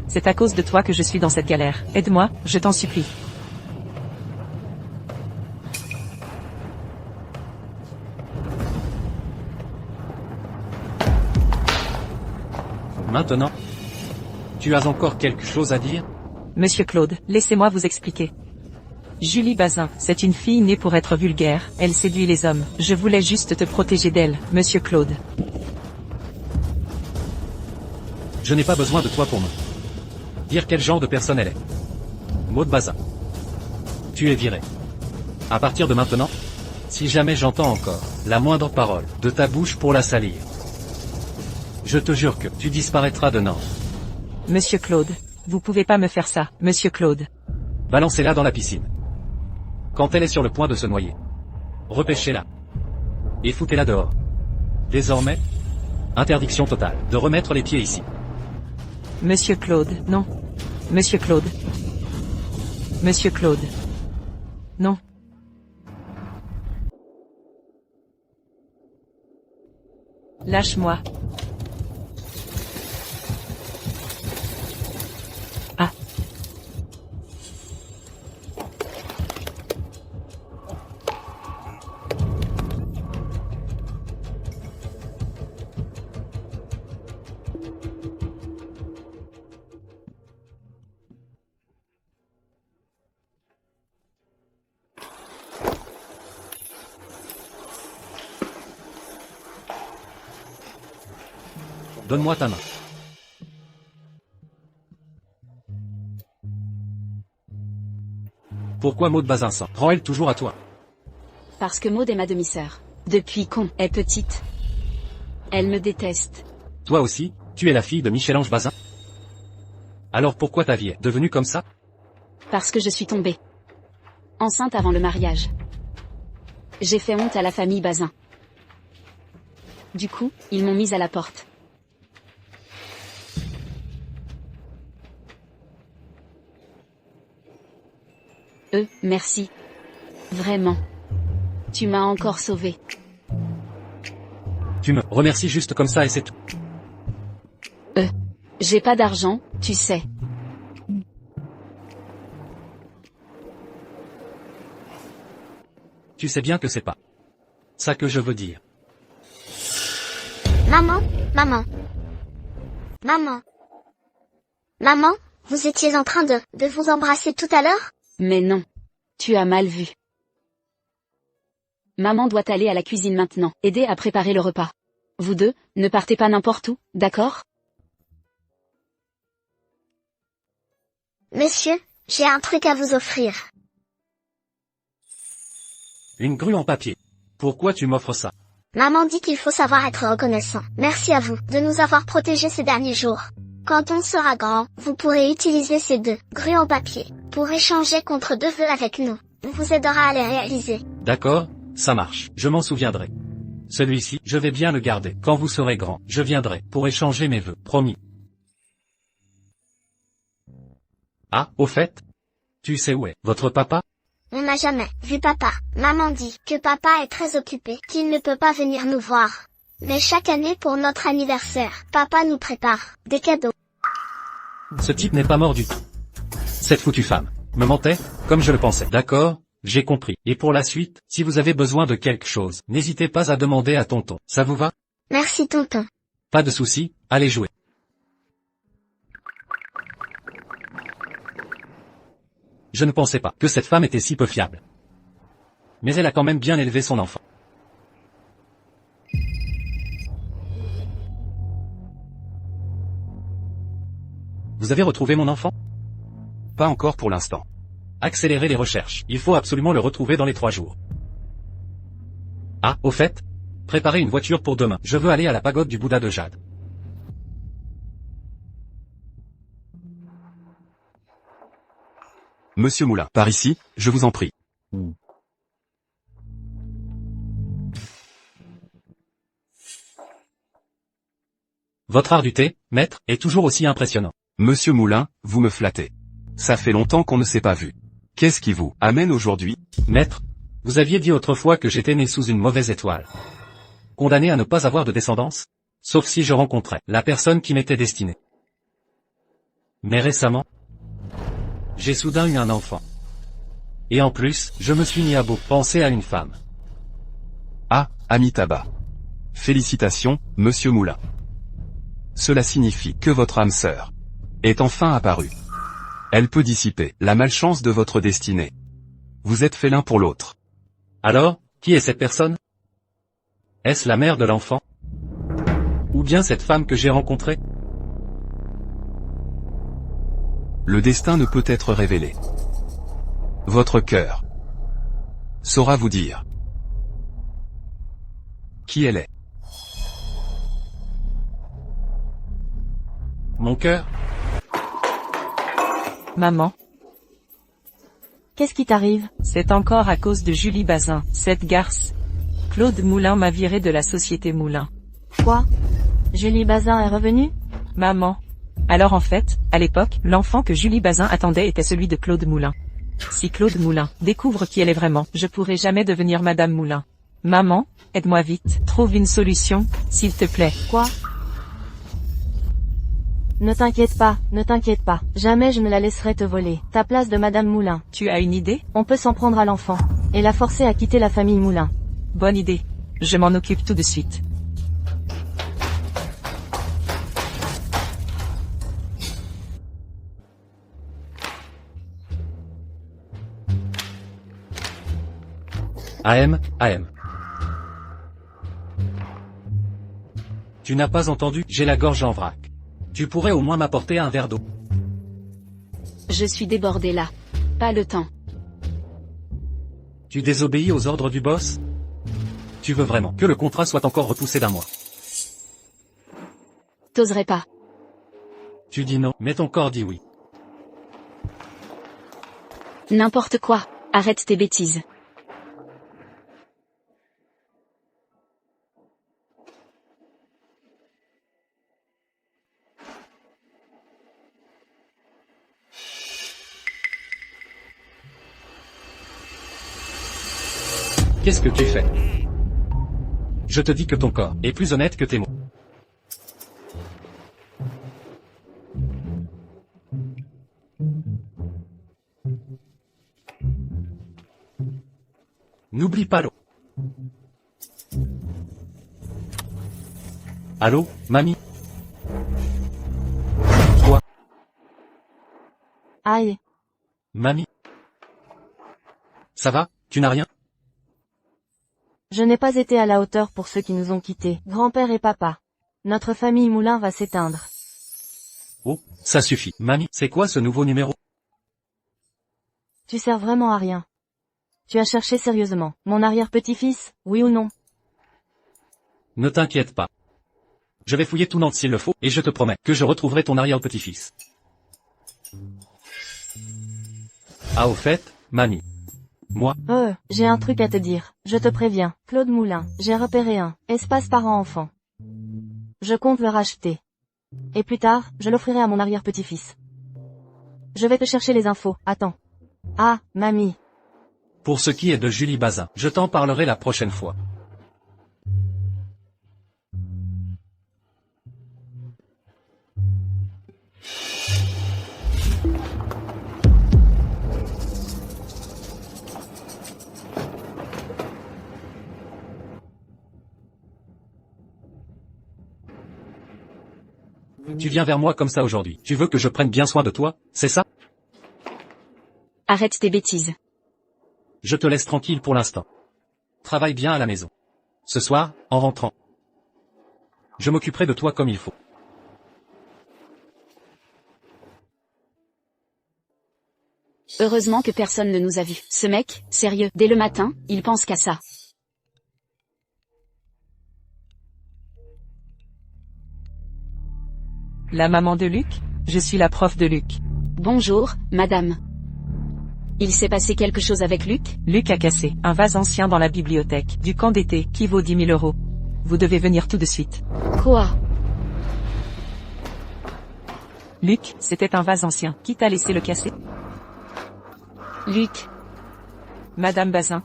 C'est à cause de toi que je suis dans cette galère. Aide-moi, je t'en supplie. Maintenant? Tu as encore quelque chose à dire? Monsieur Claude, laissez-moi vous expliquer. Julie Bazin, c'est une fille née pour être vulgaire, elle séduit les hommes. Je voulais juste te protéger d'elle, monsieur Claude. Je n'ai pas besoin de toi pour me dire quel genre de personne elle est. Maud Bazin. Tu es viré. À partir de maintenant, si jamais j'entends encore la moindre parole de ta bouche pour la salir, je te jure que tu disparaîtras de Nantes. Monsieur Claude, vous pouvez pas me faire ça, monsieur Claude. Balancez-la dans la piscine. Quand elle est sur le point de se noyer, repêchez-la. Et foutez-la dehors. Désormais, interdiction totale de remettre les pieds ici. Monsieur Claude, non. Monsieur Claude. Monsieur Claude. Non. Lâche-moi. Ah. donne-moi ta main. Pourquoi Maud Bazinsan prend-elle toujours à toi? Parce que Maud est ma demi-sœur. Depuis qu'on est petite. Elle me déteste. Toi aussi, tu es la fille de Michel-Ange Bazin? Alors pourquoi ta vie est devenue comme ça? Parce que je suis tombée enceinte avant le mariage. J'ai fait honte à la famille Bazin. Du coup, ils m'ont mise à la porte. Merci. Vraiment. Tu m'as encore sauvée. Tu me remercies juste comme ça et c'est tout. J'ai pas d'argent, tu sais. Tu sais bien que c'est pas ça que je veux dire. Maman, maman. Maman. Maman, vous étiez en train de vous embrasser tout à l'heure? Mais non. Tu as mal vu. Maman doit aller à la cuisine maintenant, aider à préparer le repas. Vous deux, ne partez pas n'importe où, d'accord? Messieurs, j'ai un truc à vous offrir. Une grue en papier. Pourquoi tu m'offres ça? Maman dit qu'il faut savoir être reconnaissant. Merci à vous de nous avoir protégés ces derniers jours. Quand on sera grand, vous pourrez utiliser ces 2 grues en papier pour échanger contre 2 vœux avec nous. On vous aidera à les réaliser. D'accord, ça marche, je m'en souviendrai. Celui-ci, je vais bien le garder. Quand vous serez grand, je viendrai pour échanger mes vœux, promis. Ah, au fait? Tu sais où est votre papa? On n'a jamais vu papa. Maman dit que papa est très occupé, qu'il ne peut pas venir nous voir. Mais chaque année pour notre anniversaire, papa nous prépare des cadeaux. Ce type n'est pas mort du tout. Cette foutue femme me mentait, comme je le pensais. D'accord, j'ai compris. Et pour la suite, si vous avez besoin de quelque chose, n'hésitez pas à demander à tonton. Ça vous va? Merci tonton. Pas de souci, allez jouer. Je ne pensais pas que cette femme était si peu fiable. Mais elle a quand même bien élevé son enfant. Vous avez retrouvé mon enfant? Pas encore pour l'instant. Accélérez les recherches, il faut absolument le retrouver dans les 3 jours. Ah, au fait, préparez une voiture pour demain, je veux aller à la pagode du Bouddha de Jade. Monsieur Moulin, par ici, je vous en prie. Votre art du thé, maître, est toujours aussi impressionnant. Monsieur Moulin, vous me flattez. Ça fait longtemps qu'on ne s'est pas vu. Qu'est-ce qui vous amène aujourd'hui? Maître, vous aviez dit autrefois que j'étais né sous une mauvaise étoile. Condamné à ne pas avoir de descendance? Sauf si je rencontrais la personne qui m'était destinée. Mais récemment, j'ai soudain eu un enfant. Et en plus, je me suis mis à penser à une femme. Ah, Amitabha. Félicitations, monsieur Moulin. Cela signifie que votre âme sœur est enfin apparue. Elle peut dissiper la malchance de votre destinée. Vous êtes fait l'un pour l'autre. Alors, qui est cette personne? Est-ce la mère de l'enfant? Ou bien cette femme que j'ai rencontrée? Le destin ne peut être révélé. Votre cœur saura vous dire qui elle est. Mon cœur? Maman, Qu'est-ce qui t'arrive? c'est encore à cause de Julie Bazin, cette garce. Claude Moulin m'a viré de la société Moulin. Quoi? Julie Bazin est revenue? Maman. Alors en fait, à l'époque, l'enfant que Julie Bazin attendait était celui de Claude Moulin. Si Claude Moulin découvre qui elle est vraiment, je pourrai jamais devenir Madame Moulin. Maman, aide-moi vite, trouve une solution, s'il te plaît. Quoi? Ne t'inquiète pas, ne t'inquiète pas. Jamais je ne la laisserai te voler. Ta place de Madame Moulin. Tu as une idée? On peut s'en prendre à l'enfant. Et la forcer à quitter la famille Moulin. Bonne idée. Je m'en occupe tout de suite. AM. Tu n'as pas entendu, j'ai la gorge en vrac. Tu pourrais au moins m'apporter un verre d'eau. Je suis débordé là. Pas le temps. Tu désobéis aux ordres du boss? Tu veux vraiment que le contrat soit encore repoussé d'un mois? T'oserais pas. Tu dis non, mais ton corps dit oui. N'importe quoi. Arrête tes bêtises. Qu'est-ce que tu fais? Je te dis que ton corps est plus honnête que tes mots. N'oublie pas l'eau. Allô, mamie? Quoi? Aïe. Mamie? Ça va? Tu n'as rien? Je n'ai pas été à la hauteur pour ceux qui nous ont quittés, grand-père et papa. Notre famille Moulin va s'éteindre. Oh, ça suffit. Mamie, c'est quoi ce nouveau numéro? Tu sers vraiment à rien. Tu as cherché sérieusement. Mon arrière-petit-fils, oui ou non? Ne t'inquiète pas. Je vais fouiller tout Nantes s'il le faut, et je te promets que je retrouverai ton arrière-petit-fils. Ah au fait, mamie. Moi, J'ai un truc à te dire. Je te préviens, Claude Moulin, j'ai repéré un espace parent-enfant. Je compte le racheter. Et plus tard, je l'offrirai à mon arrière-petit-fils. Je vais te chercher les infos, attends. Ah, mamie. pour ce qui est de Julie Bazin, je t'en parlerai la prochaine fois. Tu viens vers moi comme ça aujourd'hui. Tu veux que je prenne bien soin de toi, c'est ça? Arrête tes bêtises. Je te laisse tranquille pour l'instant. Travaille bien à la maison. Ce soir, en rentrant, je m'occuperai de toi comme il faut. Heureusement que personne ne nous a vus. Ce mec, sérieux, dès le matin, il pense qu'à ça. La maman de Luc? Je suis la prof de Luc. Bonjour, madame. Il s'est passé quelque chose avec Luc? Luc a cassé un vase ancien dans la bibliothèque du camp d'été qui vaut 10 000 €. Vous devez venir tout de suite. Quoi? Luc, c'était un vase ancien. Qui t'a laissé le casser? Luc. Madame Bazin.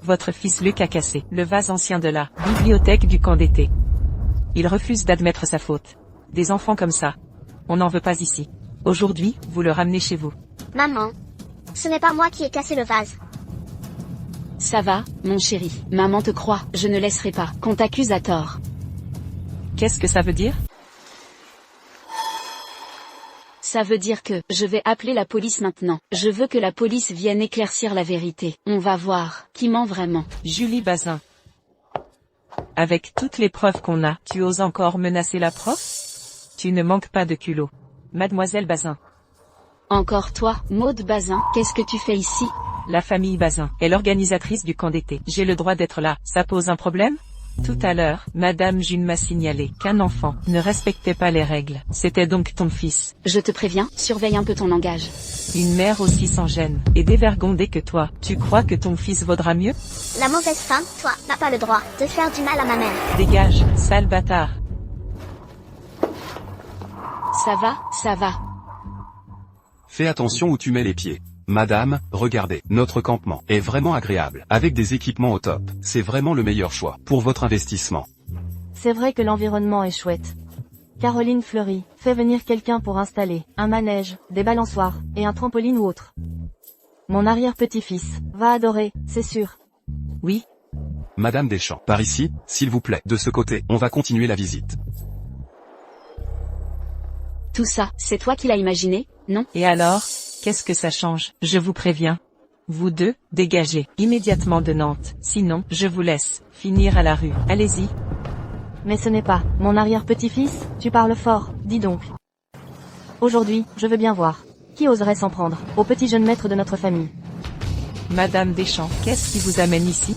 Votre fils Luc a cassé le vase ancien de la bibliothèque du camp d'été. Il refuse d'admettre sa faute. Des enfants comme ça, on n'en veut pas ici. Aujourd'hui, vous le ramenez chez vous. Maman. Ce n'est pas moi qui ai cassé le vase. Ça va, mon chéri. Maman te croit, je ne laisserai pas qu'on t'accuse à tort. Qu'est-ce que ça veut dire? Ça veut dire que, je vais appeler la police maintenant. Je veux que la police vienne éclaircir la vérité. On va voir, qui ment vraiment. Julie Bazin. Avec toutes les preuves qu'on a, tu oses encore menacer la prof? Tu ne manques pas de culot. Mademoiselle Bazin. Encore toi, Maude Bazin, qu'est-ce que tu fais ici? La famille Bazin est l'organisatrice du camp d'été. J'ai le droit d'être là. Ça pose un problème? Tout à l'heure, Madame June m'a signalé qu'un enfant ne respectait pas les règles. C'était donc ton fils. Je te préviens, surveille un peu ton langage. Une mère aussi sans gêne et dévergondée que toi. Tu crois que ton fils vaudra mieux? La mauvaise femme, toi, n'a pas le droit de faire du mal à ma mère. Dégage, sale bâtard. Ça va, ça va. Fais attention où tu mets les pieds. Madame, regardez, notre campement est vraiment agréable, avec des équipements au top. C'est vraiment le meilleur choix pour votre investissement. C'est vrai que l'environnement est chouette. Caroline Fleury, fais venir quelqu'un pour installer un manège, des balançoires, et un trampoline ou autre. Mon arrière-petit-fils va adorer, c'est sûr. Oui, Madame Deschamps, par ici, s'il vous plaît. De ce côté, on va continuer la visite. Tout ça, c'est toi qui l'as imaginé, non? et alors, qu'est-ce que ça change? Je vous préviens. Vous deux, dégagez immédiatement de Nantes, sinon, je vous laisse finir à la rue. Allez-y. Mais ce n'est pas mon arrière-petit-fils, tu parles fort, dis donc. Aujourd'hui, je veux bien voir. Qui oserait s'en prendre au petit jeune maître de notre famille? Madame Deschamps, qu'est-ce qui vous amène ici?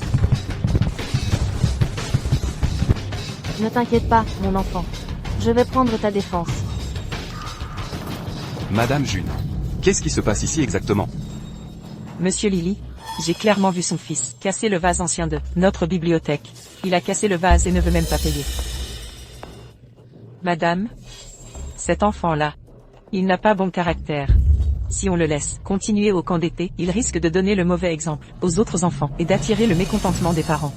Ne t'inquiète pas, mon enfant. Je vais prendre ta défense. Madame June. Qu'est-ce qui se passe ici exactement? Monsieur Lily, j'ai clairement vu son fils casser le vase ancien de notre bibliothèque. Il a cassé le vase et ne veut même pas payer. Madame, cet enfant-là, il n'a pas bon caractère. Si on le laisse continuer au camp d'été, il risque de donner le mauvais exemple aux autres enfants et d'attirer le mécontentement des parents.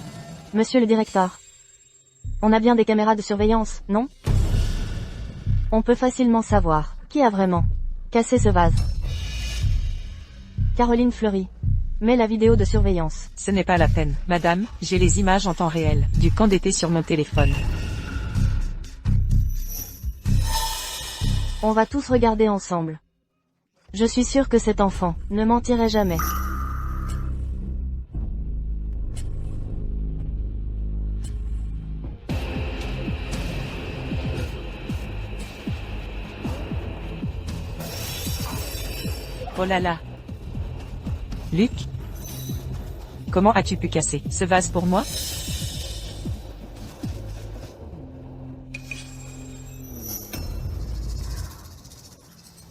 Monsieur le directeur. On a bien des caméras de surveillance, non? On peut facilement savoir qui a vraiment cassé ce vase. Caroline Fleury. Mets la vidéo de surveillance. Ce n'est pas la peine, madame, j'ai les images en temps réel du camp d'été sur mon téléphone. On va tous regarder ensemble. Je suis sûre que cet enfant ne mentirait jamais. Oh là là. Luc? Comment as-tu pu casser ce vase pour moi?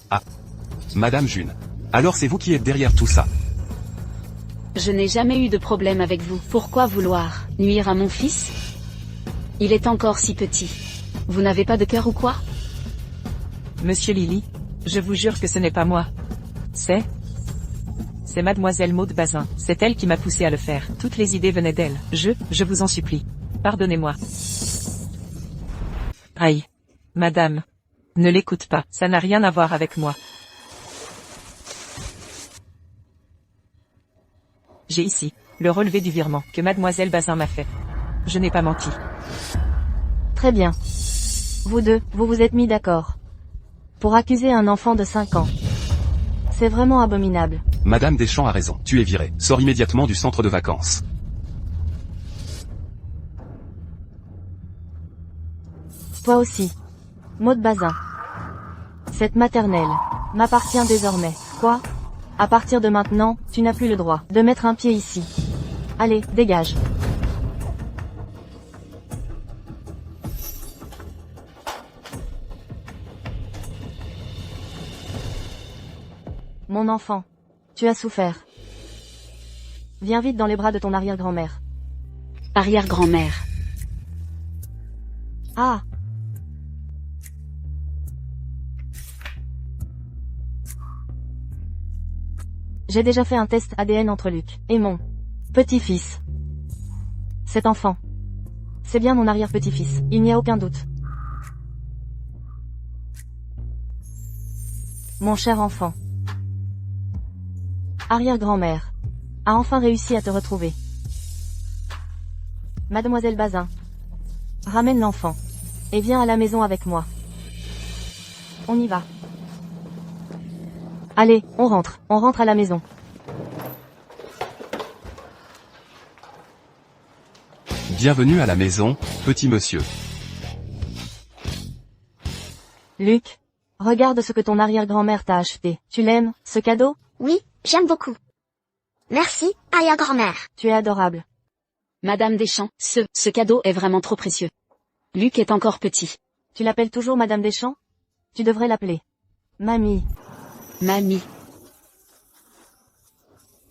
Ah. Madame June. Alors c'est vous qui êtes derrière tout ça. Je n'ai jamais eu de problème avec vous. Pourquoi vouloir nuire à mon fils? Il est encore si petit. Vous n'avez pas de cœur ou quoi? Monsieur Lily, je vous jure que ce n'est pas moi. C'est mademoiselle Maude Bazin. C'est elle qui m'a poussé à le faire. Toutes les idées venaient d'elle. Je vous en supplie. Pardonnez-moi. Aïe. Madame. Ne l'écoute pas. Ça n'a rien à voir avec moi. J'ai ici le relevé du virement que mademoiselle Bazin m'a fait. Je n'ai pas menti. Très bien. Vous deux, vous vous êtes mis d'accord. Pour accuser un enfant de 5 ans. C'est vraiment abominable. Madame Deschamps a raison. Tu es viré. Sors immédiatement du centre de vacances. Toi aussi. Maude Bazin. Cette maternelle m'appartient désormais. Quoi? À partir de maintenant, tu n'as plus le droit de mettre un pied ici. Allez, dégage. Mon enfant. Tu as souffert. Viens vite dans les bras de ton arrière-grand-mère. Arrière-grand-mère. Ah! J'ai déjà fait un test ADN entre Luc et mon petit-fils. Cet enfant. C'est bien mon arrière-petit-fils, il n'y a aucun doute. Mon cher enfant. Arrière-grand-mère. A enfin réussi à te retrouver. Mademoiselle Bazin. Ramène l'enfant. Et viens à la maison avec moi. On y va. Allez, on rentre à la maison. Bienvenue à la maison, petit monsieur. Luc. Regarde ce que ton arrière-grand-mère t'a acheté. Tu l'aimes, ce cadeau? Oui, j'aime beaucoup. Merci, arrière-grand-mère. Tu es adorable. Madame Deschamps, ce cadeau est vraiment trop précieux. Luc est encore petit. Tu l'appelles toujours Madame Deschamps? Tu devrais l'appeler Mamie. Mamie.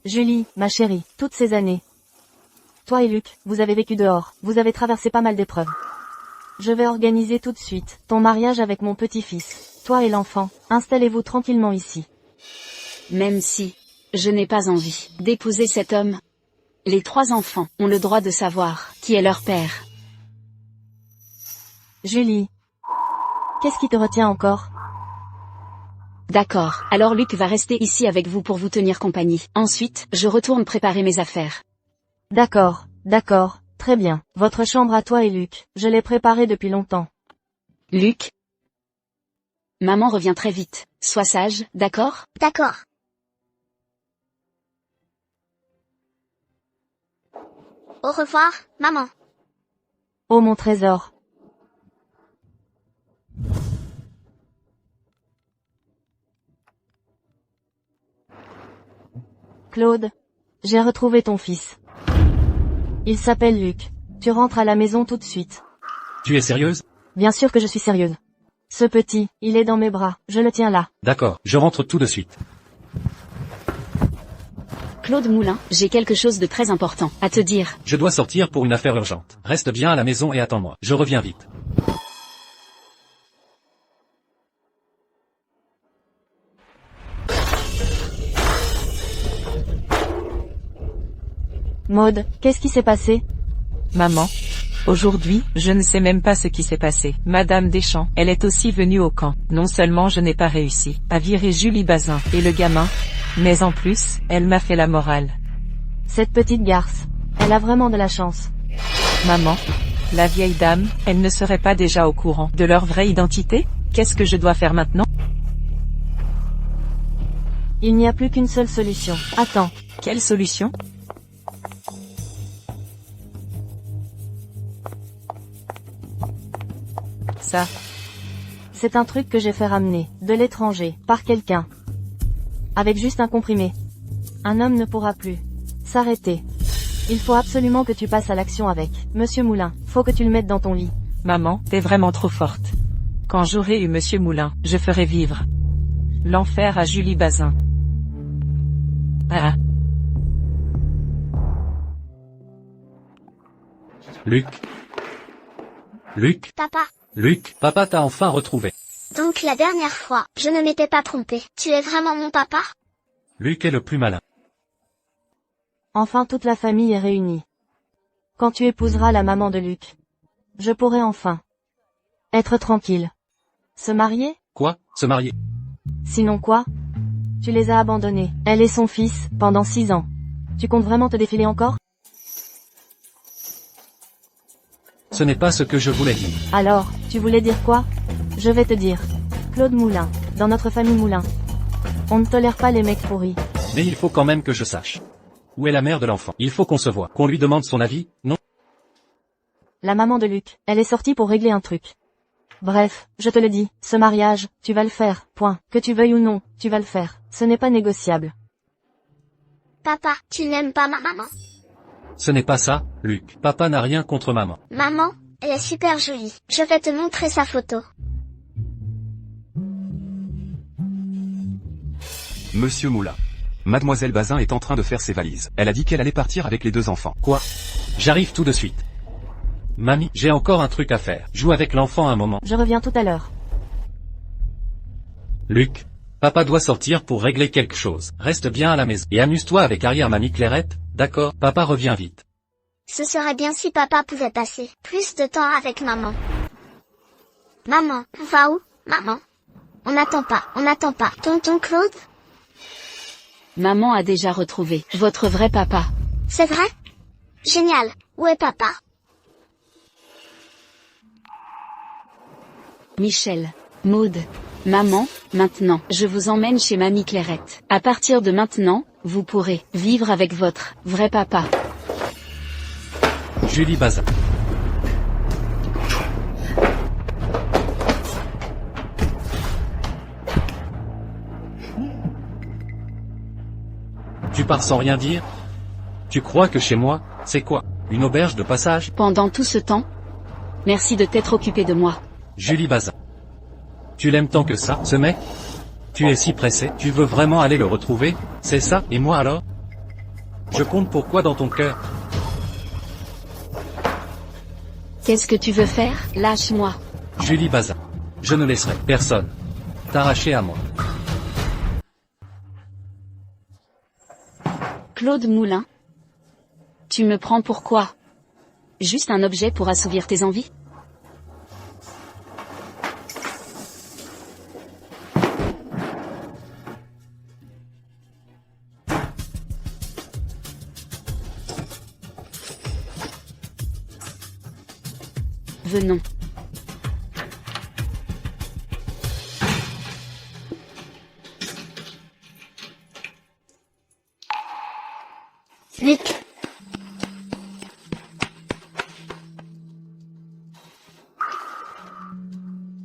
Julie, ma chérie, toutes ces années. Toi et Luc, vous avez vécu dehors, vous avez traversé pas mal d'épreuves. Je vais organiser tout de suite ton mariage avec mon petit-fils. Toi et l'enfant, installez-vous tranquillement ici. Même si je n'ai pas envie d'épouser cet homme. Les 3 enfants ont le droit de savoir qui est leur père. Julie. Qu'est-ce qui te retient encore? D'accord, alors Luc va rester ici avec vous pour vous tenir compagnie. Ensuite, je retourne préparer mes affaires. D'accord, très bien. Votre chambre à toi et Luc, je l'ai préparée depuis longtemps. Luc. Maman revient très vite. Sois sage, d'accord? D'accord. Au revoir, maman. Oh mon trésor. Claude, j'ai retrouvé ton fils. Il s'appelle Luc. Tu rentres à la maison tout de suite. Tu es sérieuse? Bien sûr que je suis sérieuse. Ce petit, il est dans mes bras, je le tiens là. D'accord, je rentre tout de suite. Claude Moulin, j'ai quelque chose de très important à te dire. Je dois sortir pour une affaire urgente. Reste bien à la maison et attends-moi. Je reviens vite. Maud, qu'est-ce qui s'est passé? Maman. Aujourd'hui, je ne sais même pas ce qui s'est passé. Madame Deschamps, elle est aussi venue au camp. Non seulement je n'ai pas réussi à virer Julie Bazin et le gamin, mais en plus, elle m'a fait la morale. Cette petite garce, elle a vraiment de la chance. Maman, la vieille dame, elle ne serait pas déjà au courant de leur vraie identité? Qu'est-ce que je dois faire maintenant? Il n'y a plus qu'une seule solution. Attends. Quelle solution? Ça. C'est un truc que j'ai fait ramener, de l'étranger, par quelqu'un. Avec juste un comprimé. Un homme ne pourra plus s'arrêter. Il faut absolument que tu passes à l'action avec. Monsieur Moulin, faut que tu le mettes dans ton lit. Maman, t'es vraiment trop forte. Quand j'aurai eu Monsieur Moulin, je ferai vivre l'enfer à Julie Bazin. Ah. Luc. Luc. Papa. Luc, papa t'a enfin retrouvé. Donc la dernière fois, je ne m'étais pas trompée. Tu es vraiment mon papa? Luc est le plus malin. Enfin toute la famille est réunie. Quand tu épouseras la maman de Luc, je pourrai enfin être tranquille. Se marier? Quoi? Se marier? Sinon quoi? Tu les as abandonnés, elle et son fils, pendant 6 ans. Tu comptes vraiment te défiler encore? Ce n'est pas ce que je voulais dire. Alors, tu voulais dire quoi? Je vais te dire. Claude Moulin, dans notre famille Moulin, on ne tolère pas les mecs pourris. Mais il faut quand même que je sache. Où est la mère de l'enfant? Il faut qu'on se voie. Qu'on lui demande son avis, non? La maman de Luc, elle est sortie pour régler un truc. Bref, je te le dis, ce mariage, tu vas le faire, point. Que tu veuilles ou non, tu vas le faire. Ce n'est pas négociable. Papa, tu n'aimes pas ma maman? Ce n'est pas ça, Luc. Papa n'a rien contre maman. Maman, elle est super jolie. Je vais te montrer sa photo. Monsieur Moulin. Mademoiselle Bazin est en train de faire ses valises. Elle a dit qu'elle allait partir avec les 2 enfants. Quoi? J'arrive tout de suite. Mamie, j'ai encore un truc à faire. Joue avec l'enfant un moment. Je reviens tout à l'heure. Luc, papa doit sortir pour régler quelque chose. Reste bien à la maison. Et amuse-toi avec arrière-mamie Clairette, d'accord? Papa revient vite. Ce serait bien si papa pouvait passer plus de temps avec maman. Maman, on va où, maman? On n'attend pas. Tonton Claude? Maman a déjà retrouvé votre vrai papa. C'est vrai? Génial. Où est papa? Michel, Maud, maman, maintenant, je vous emmène chez mamie Clairette. À partir de maintenant, vous pourrez vivre avec votre vrai papa. Julie Bazin. Tu pars sans rien dire? Tu crois que chez moi, c'est quoi? Une auberge de passage? Pendant tout ce temps, merci de t'être occupé de moi. Julie Bazin. Tu l'aimes tant que ça, ce mec? Tu es si pressé, tu veux vraiment aller le retrouver, c'est ça, et moi alors? Je compte pour quoi dans ton cœur? Qu'est-ce que tu veux faire? Lâche-moi. Julie Bazin. Je ne laisserai personne t'arracher à moi. Claude Moulin. Tu me prends pour quoi? Juste un objet pour assouvir tes envies? Venons. Luc.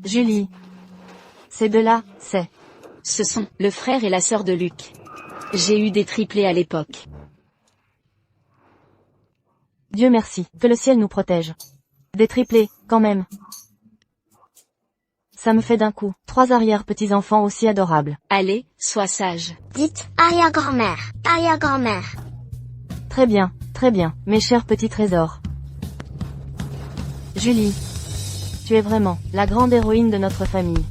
Julie. Ces deux-là, c'est... Ce sont le frère et la sœur de Luc. J'ai eu des triplés à l'époque. Dieu merci, que le ciel nous protège. Des triplés, quand même. Ça me fait d'un coup, 3 arrière-petits-enfants aussi adorables. Allez, sois sage. Dites, arrière-grand-mère, arrière-grand-mère. Très bien, mes chers petits trésors. Julie. Tu es vraiment, la grande héroïne de notre famille.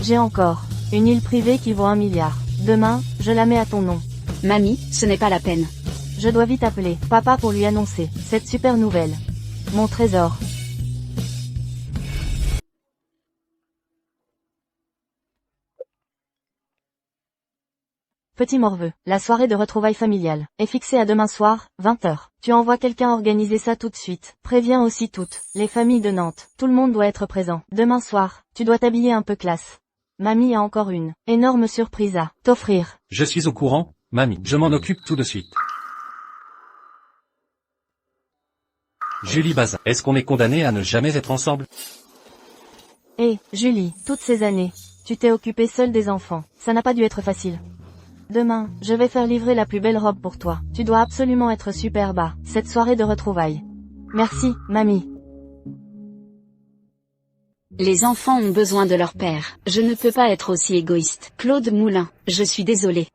J'ai encore, une île privée qui vaut 1 milliard. Demain, je la mets à ton nom. Mamie, ce n'est pas la peine. Je dois vite appeler papa pour lui annoncer cette super nouvelle. Mon trésor. Petit morveux, la soirée de retrouvailles familiales est fixée à demain soir, 20h. Tu envoies quelqu'un organiser ça tout de suite. Préviens aussi toutes, les familles de Nantes. Tout le monde doit être présent. Demain soir, tu dois t'habiller un peu classe. Mamie a encore une énorme surprise à t'offrir. Je suis au courant, mamie. Je m'en occupe tout de suite. Julie Bazin, est-ce qu'on est condamné à ne jamais être ensemble? Julie, toutes ces années, tu t'es occupée seule des enfants. Ça n'a pas dû être facile. Demain, je vais faire livrer la plus belle robe pour toi. Tu dois absolument être superbe à cette soirée de retrouvailles. Merci, mamie. Les enfants ont besoin de leur père. Je ne peux pas être aussi égoïste. Claude Moulin, je suis désolée.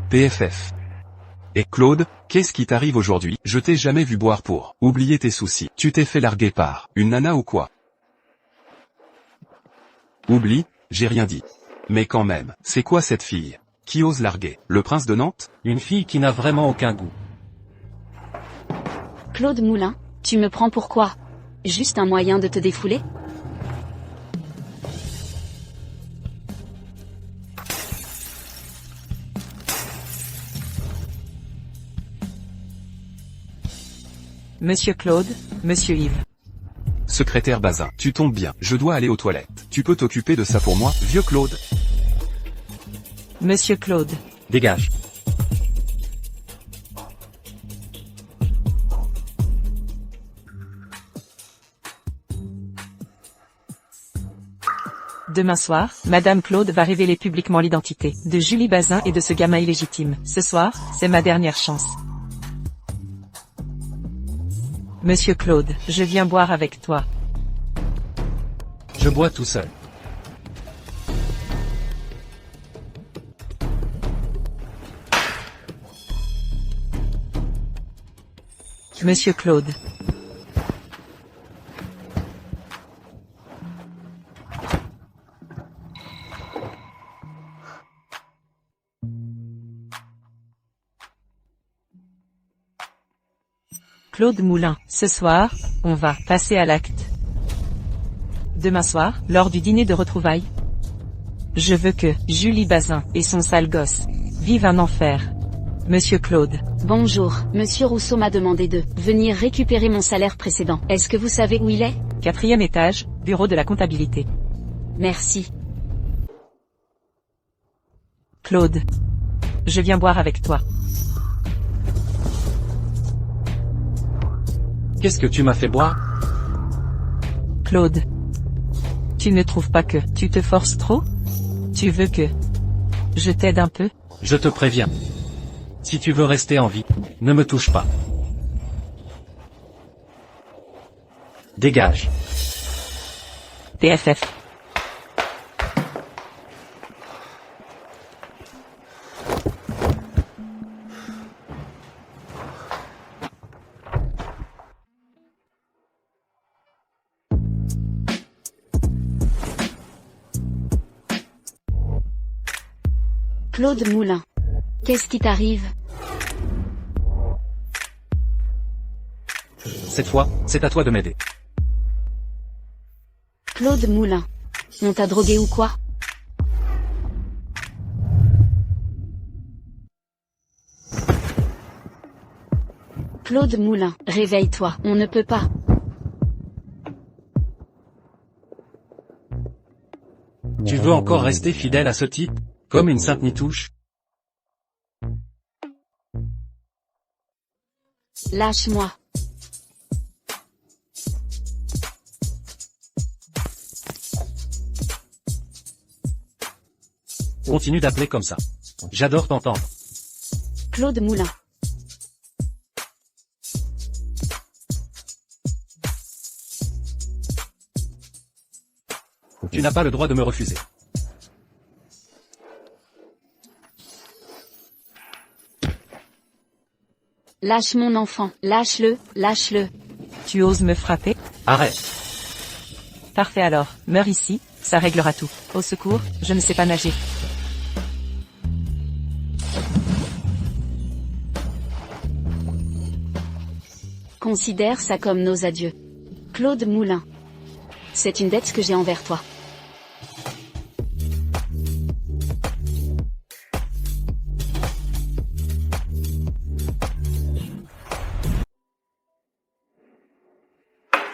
PFF. Et Claude, qu'est-ce qui t'arrive aujourd'hui? Je t'ai jamais vu boire pour oublier tes soucis. Tu t'es fait larguer par une nana ou quoi? Oublie, j'ai rien dit. Mais quand même, c'est quoi cette fille? Qui ose larguer? Le prince de Nantes? Une fille qui n'a vraiment aucun goût. Claude Moulin, tu me prends pour quoi? Juste un moyen de te défouler? Monsieur Claude, Monsieur Yves. Secrétaire Bazin, tu tombes bien, je dois aller aux toilettes. Tu peux t'occuper de ça pour moi, vieux Claude? Monsieur Claude. Dégage. Demain soir, Madame Claude va révéler publiquement l'identité de Julie Bazin et de ce gamin illégitime. Ce soir, c'est ma dernière chance. Monsieur Claude, je viens boire avec toi. Je bois tout seul. Monsieur Claude. Claude Moulin, ce soir, on va passer à l'acte. Demain soir, lors du dîner de retrouvailles, je veux que Julie Bazin et son sale gosse vivent un enfer. Monsieur Claude. Bonjour, Monsieur Rousseau m'a demandé de venir récupérer mon salaire précédent. Est-ce que vous savez où il est? 4e étage, bureau de la comptabilité. Merci. Claude. Je viens boire avec toi. Qu'est-ce que tu m'as fait boire? Claude. Tu ne trouves pas que tu te forces trop? Tu veux que je t'aide un peu? Je te préviens. Si tu veux rester en vie, ne me touche pas. Dégage. PFF. Claude Moulin. Qu'est-ce qui t'arrive? Cette fois, c'est à toi de m'aider. Claude Moulin. On t'a drogué ou quoi? Claude Moulin, réveille-toi, on ne peut pas. Tu veux encore rester fidèle à ce type, comme une sainte nitouche? Lâche-moi. Continue d'appeler comme ça. J'adore t'entendre. Claude Moulin. Tu n'as pas le droit de me refuser. Lâche mon enfant, lâche-le, lâche-le. Tu oses me frapper? Arrête. Parfait alors, meurs ici, ça réglera tout. Au secours, je ne sais pas nager. Considère ça comme nos adieux. Claude Moulin. C'est une dette que j'ai envers toi.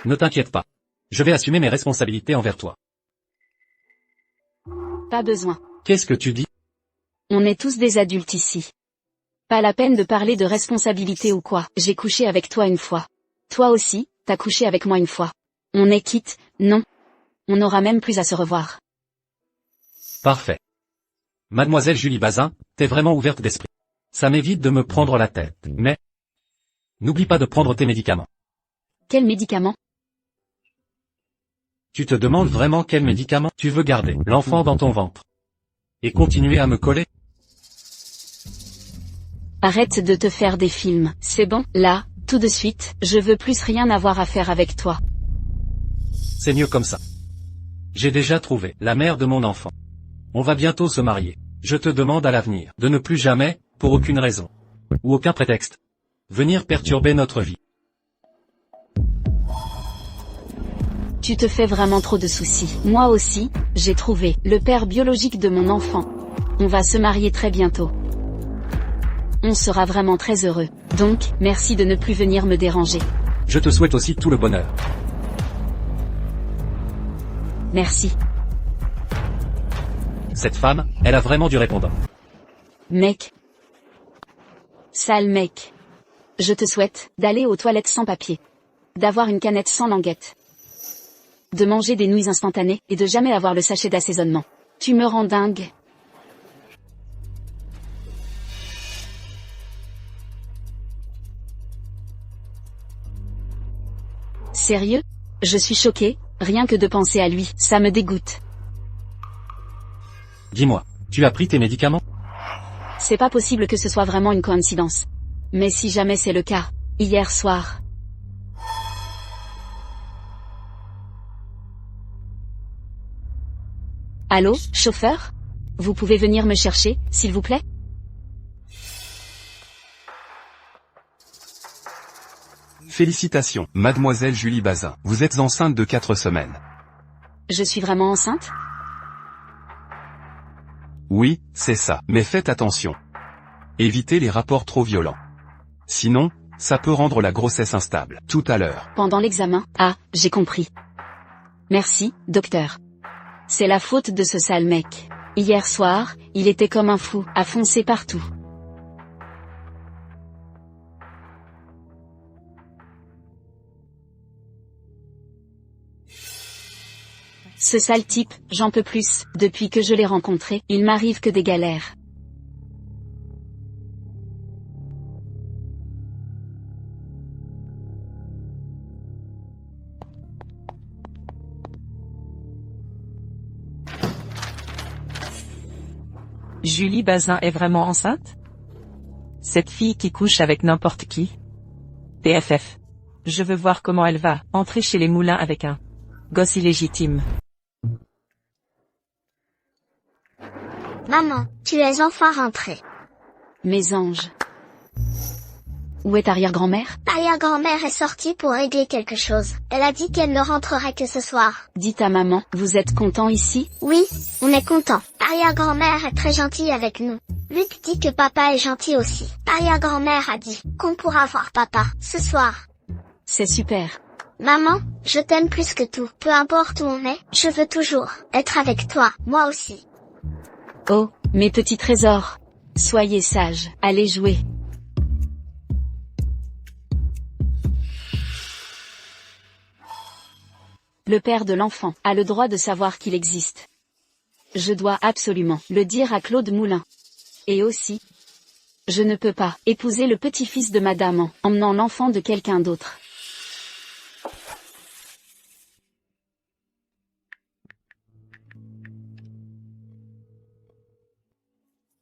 Ne t'inquiète pas. Je vais assumer mes responsabilités envers toi. Pas besoin. Qu'est-ce que tu dis? On est tous des adultes ici. Pas la peine de parler de responsabilité ou quoi. J'ai couché avec toi une fois. Toi aussi, t'as couché avec moi une fois. On est quitte, non. On n'aura même plus à se revoir. Parfait. Mademoiselle Julie Bazin, t'es vraiment ouverte d'esprit. Ça m'évite de me prendre la tête, mais... N'oublie pas de prendre tes médicaments. Quel médicament? Tu te demandes vraiment quel médicament tu veux garder l'enfant dans ton ventre. Et continuer à me coller? Arrête de te faire des films. C'est bon, là, tout de suite, je veux plus rien avoir à faire avec toi. C'est mieux comme ça. J'ai déjà trouvé la mère de mon enfant. On va bientôt se marier. Je te demande à l'avenir de ne plus jamais, pour aucune raison, ou aucun prétexte, venir perturber notre vie. Tu te fais vraiment trop de soucis. Moi aussi, j'ai trouvé le père biologique de mon enfant. On va se marier très bientôt. On sera vraiment très heureux. Donc, merci de ne plus venir me déranger. Je te souhaite aussi tout le bonheur. Merci. Cette femme, elle a vraiment du répondant. Mec. Sale mec. Je te souhaite d'aller aux toilettes sans papier. D'avoir une canette sans languette. De manger des nouilles instantanées et de jamais avoir le sachet d'assaisonnement. Tu me rends dingue. Sérieux? Je suis choquée, rien que de penser à lui, ça me dégoûte. Dis-moi, tu as pris tes médicaments? C'est pas possible que ce soit vraiment une coïncidence. Mais si jamais c'est le cas, hier soir... Allô, chauffeur? Vous pouvez venir me chercher, s'il vous plaît? Félicitations, mademoiselle Julie Bazin. Vous êtes enceinte de 4 semaines. Je suis vraiment enceinte? Oui, c'est ça. Mais faites attention. Évitez les rapports trop violents. Sinon, ça peut rendre la grossesse instable. Tout à l'heure. Pendant l'examen? Ah, j'ai compris. Merci, docteur. C'est la faute de ce sale mec. Hier soir, il était comme un fou, à foncer partout. Ce sale type, j'en peux plus. Depuis que je l'ai rencontré, il m'arrive que des galères. Julie Bazin est vraiment enceinte? Cette fille qui couche avec n'importe qui? TFF. Je veux voir comment elle va entrer chez les Moulins avec un gosse illégitime. Maman, tu es enfin rentrée. Mes anges. Où est arrière-grand-mère? Arrière-grand-mère est sortie pour régler quelque chose. Elle a dit qu'elle ne rentrerait que ce soir. Dites à maman, vous êtes content ici? Oui, on est content. Arrière-grand-mère est très gentille avec nous. Luc dit que papa est gentil aussi. Arrière-grand-mère a dit qu'on pourra voir papa ce soir. C'est super. Maman, je t'aime plus que tout. Peu importe où on est, je veux toujours être avec toi, moi aussi. Oh, mes petits trésors. Soyez sages, allez jouer. Le père de l'enfant a le droit de savoir qu'il existe. Je dois absolument le dire à Claude Moulin. Et aussi, je ne peux pas épouser le petit-fils de madame en emmenant l'enfant de quelqu'un d'autre.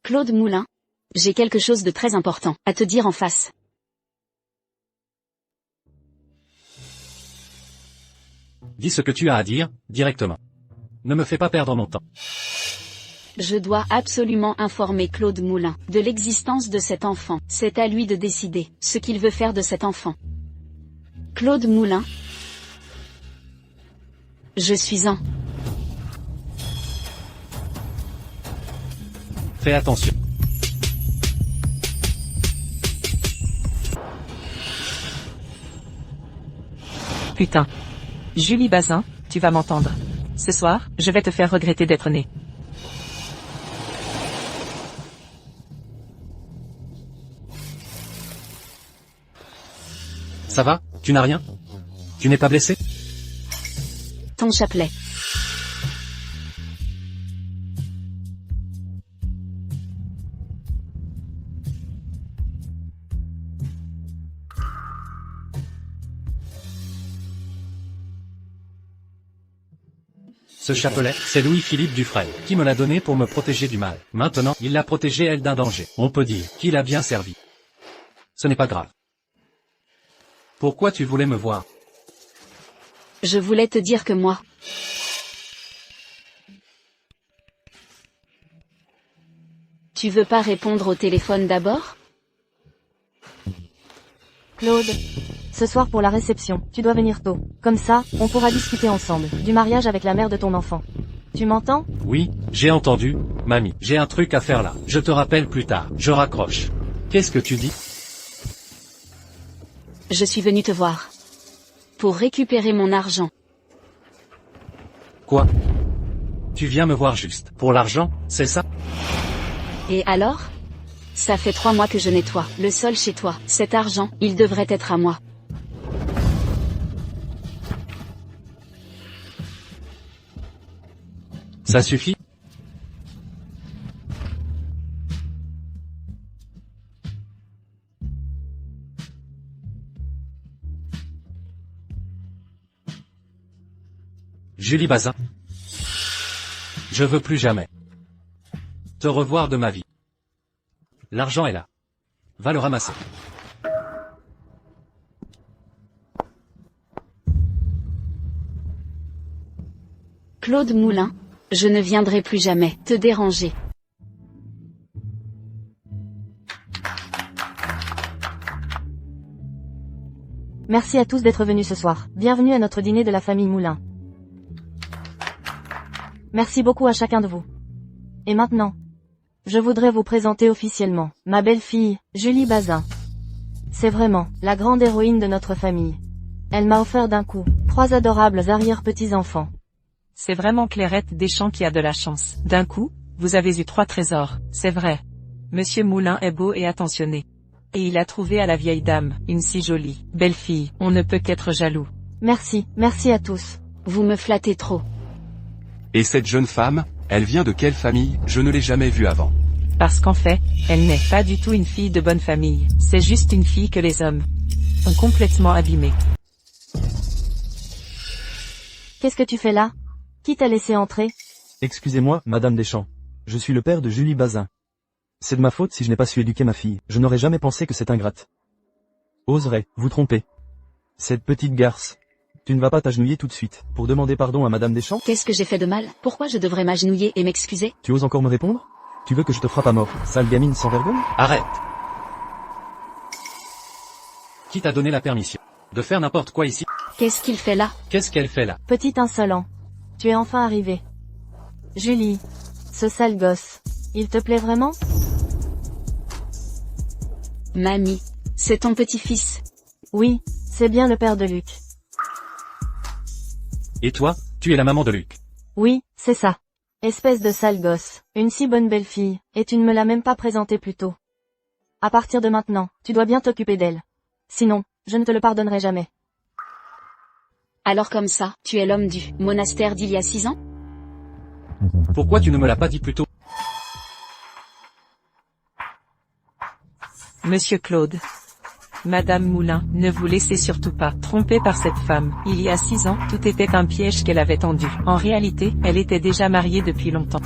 Claude Moulin, j'ai quelque chose de très important à te dire en face. Dis ce que tu as à dire, directement. Ne me fais pas perdre mon temps. Je dois absolument informer Claude Moulin de l'existence de cet enfant. C'est à lui de décider ce qu'il veut faire de cet enfant. Claude Moulin. Je suis en... Fais attention. Putain. Julie Bazin, tu vas m'entendre. Ce soir, je vais te faire regretter d'être née. Ça va? Tu n'as rien? Tu n'es pas blessé? Ton chapelet. Ce chapelet, c'est Louis-Philippe Dufresne, qui me l'a donné pour me protéger du mal. Maintenant, il l'a protégé elle d'un danger. On peut dire qu'il a bien servi. Ce n'est pas grave. Pourquoi tu voulais me voir? Je voulais te dire que moi... Tu veux pas répondre au téléphone d'abord? Claude, ce soir pour la réception, tu dois venir tôt. Comme ça, on pourra discuter ensemble du mariage avec la mère de ton enfant. Tu m'entends? Oui, j'ai entendu, mamie. J'ai un truc à faire là. Je te rappelle plus tard. Je raccroche. Qu'est-ce que tu dis? Je suis venu te voir. Pour récupérer mon argent. Quoi? Tu viens me voir juste pour l'argent, c'est ça? Et alors? Ça fait 3 mois que je nettoie le sol chez toi. Cet argent, il devrait être à moi. Ça suffit? Julie Bazin. Je veux plus jamais te revoir de ma vie. L'argent est là. Va le ramasser. Claude Moulin, je ne viendrai plus jamais te déranger. Merci à tous d'être venus ce soir. Bienvenue à notre dîner de la famille Moulin. Merci beaucoup à chacun de vous. Et maintenant, je voudrais vous présenter officiellement ma belle-fille, Julie Bazin. C'est vraiment la grande héroïne de notre famille. Elle m'a offert d'un coup 3 adorables arrière-petits-enfants. C'est vraiment Clairette Deschamps qui a de la chance. D'un coup, vous avez eu 3 trésors, c'est vrai. Monsieur Moulin est beau et attentionné. Et il a trouvé à la vieille dame une si jolie belle-fille. On ne peut qu'être jaloux. Merci à tous. Vous me flattez trop. Et cette jeune femme, elle vient de quelle famille? Je ne l'ai jamais vue avant. Parce qu'en fait, elle n'est pas du tout une fille de bonne famille. C'est juste une fille que les hommes ont complètement abîmée. Qu'est-ce que tu fais là? Qui t'a laissé entrer? Excusez-moi, Madame Deschamps. Je suis le père de Julie Bazin. C'est de ma faute si je n'ai pas su éduquer ma fille. Je n'aurais jamais pensé que cette ingrate oserait vous tromper. Cette petite garce. Tu ne vas pas t'agenouiller tout de suite pour demander pardon à Madame Deschamps? Qu'est-ce que j'ai fait de mal? Pourquoi je devrais m'agenouiller et m'excuser? Tu oses encore me répondre? Tu veux que je te frappe à mort, sale gamine sans vergogne? Arrête. Qui t'a donné la permission de faire n'importe quoi ici? Qu'est-ce qu'il fait là? Qu'est-ce qu'elle fait là? Petit insolent. Tu es enfin arrivé. Julie. Ce sale gosse. Il te plaît vraiment? Mamie. C'est ton petit-fils. Oui, c'est bien le père de Luc. Et toi, tu es la maman de Luc. Oui, c'est ça. Espèce de sale gosse. Une si bonne belle-fille, et tu ne me l'as même pas présentée plus tôt. À partir de maintenant, tu dois bien t'occuper d'elle. Sinon, je ne te le pardonnerai jamais. Alors comme ça, tu es l'homme du monastère d'il y a 6 ans? Pourquoi tu ne me l'as pas dit plus tôt? Monsieur Claude. Madame Moulin, ne vous laissez surtout pas tromper par cette femme. Il y a 6 ans, tout était un piège qu'elle avait tendu. En réalité, elle était déjà mariée depuis longtemps.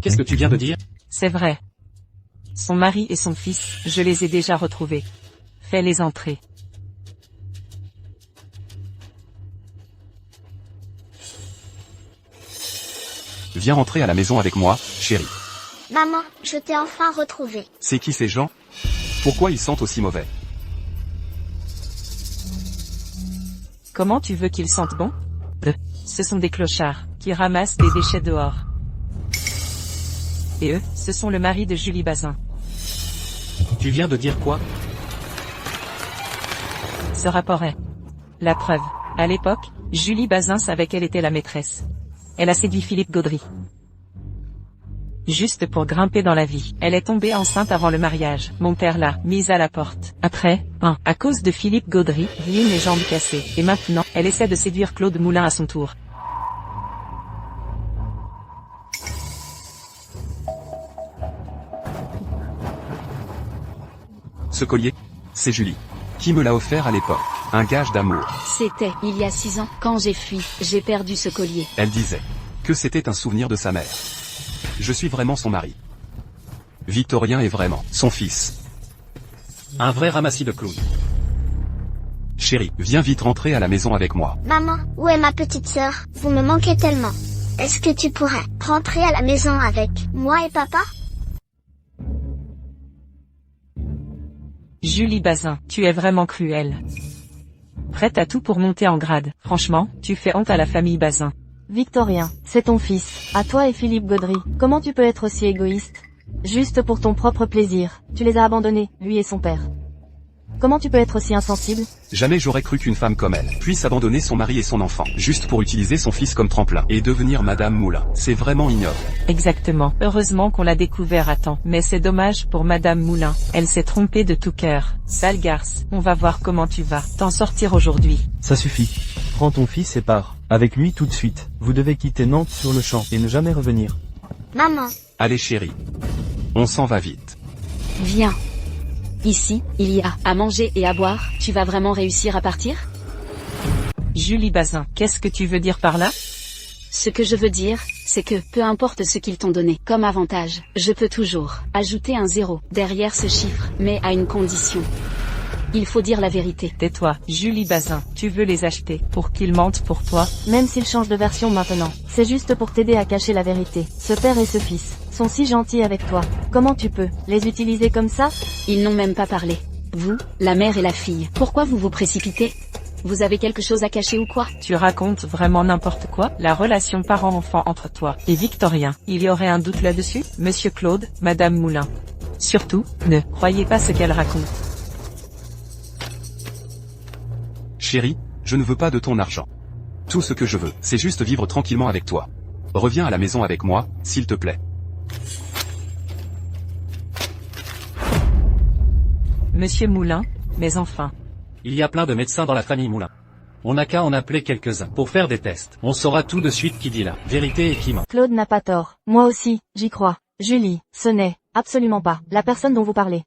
Qu'est-ce que tu viens de dire? C'est vrai. Son mari et son fils, je les ai déjà retrouvés. Fais-les entrer. Viens rentrer à la maison avec moi, chérie. Maman, je t'ai enfin retrouvé. C'est qui ces gens? Pourquoi ils sentent aussi mauvais? Comment tu veux qu'ils sentent bon? Ce sont des clochards, qui ramassent des déchets dehors. Et eux, ce sont le mari de Julie Bazin. Tu viens de dire quoi? Ce rapport est la preuve. À l'époque, Julie Bazin savait qu'elle était la maîtresse. Elle a séduit Philippe Gaudry. Juste pour grimper dans la vie. Elle est tombée enceinte avant le mariage. Mon père l'a mise à la porte. Après, à cause de Philippe Gaudry, ruine et jambes cassées. Et maintenant, elle essaie de séduire Claude Moulin à son tour. Ce collier, c'est Julie. Qui me l'a offert à l'époque. Un gage d'amour. C'était il y a 6 ans, quand j'ai fui, j'ai perdu ce collier. Elle disait que c'était un souvenir de sa mère. Je suis vraiment son mari. Victorien est vraiment son fils. Un vrai ramassis de clowns. Chérie, viens vite rentrer à la maison avec moi. Maman, où est ma petite sœur? Vous me manquez tellement. Est-ce que tu pourrais rentrer à la maison avec moi et papa? Julie Bazin, tu es vraiment cruelle. Prête à tout pour monter en grade. Franchement, tu fais honte à la famille Bazin. Victorien, c'est ton fils, à toi et Philippe Gaudry. Comment tu peux être aussi égoïste? Juste pour ton propre plaisir, tu les as abandonnés, lui et son père. Comment tu peux être aussi insensible? Jamais j'aurais cru qu'une femme comme elle puisse abandonner son mari et son enfant, juste pour utiliser son fils comme tremplin, et devenir Madame Moulin. C'est vraiment ignoble. Exactement. Heureusement qu'on l'a découvert à temps. Mais c'est dommage pour Madame Moulin. Elle s'est trompée de tout cœur. Sale garce. On va voir comment tu vas t'en sortir aujourd'hui. Ça suffit. Prends ton fils et pars. Avec lui tout de suite. Vous devez quitter Nantes sur le champ et ne jamais revenir. Maman. Allez chérie. On s'en va vite. Viens. Ici, il y a à manger et à boire. Tu vas vraiment réussir à partir? Julie Bazin, qu'est-ce que tu veux dire par là? Ce que je veux dire, c'est que, peu importe ce qu'ils t'ont donné comme avantage, je peux toujours ajouter un 0 derrière ce chiffre, mais à une condition. Il faut dire la vérité. Tais-toi, Julie Bazin, tu veux les acheter pour qu'ils mentent pour toi? Même s'ils changent de version maintenant, c'est juste pour t'aider à cacher la vérité. Ce père et ce fils sont si gentils avec toi. Comment tu peux les utiliser comme ça? Ils n'ont même pas parlé. Vous, la mère et la fille, pourquoi vous vous précipitez? Vous avez quelque chose à cacher ou quoi? Tu racontes vraiment n'importe quoi? La relation parent-enfant entre toi et Victorien, il y aurait un doute là-dessus? Monsieur Claude, Madame Moulin. Surtout, ne croyez pas ce qu'elle raconte. Chérie, je ne veux pas de ton argent. Tout ce que je veux, c'est juste vivre tranquillement avec toi. Reviens à la maison avec moi, s'il te plaît. Monsieur Moulin, mais enfin. Il y a plein de médecins dans la famille Moulin. On n'a qu'à en appeler quelques-uns pour faire des tests. On saura tout de suite qui dit la vérité et qui ment. Claude n'a pas tort. Moi aussi, j'y crois. Julie, ce n'est absolument pas la personne dont vous parlez.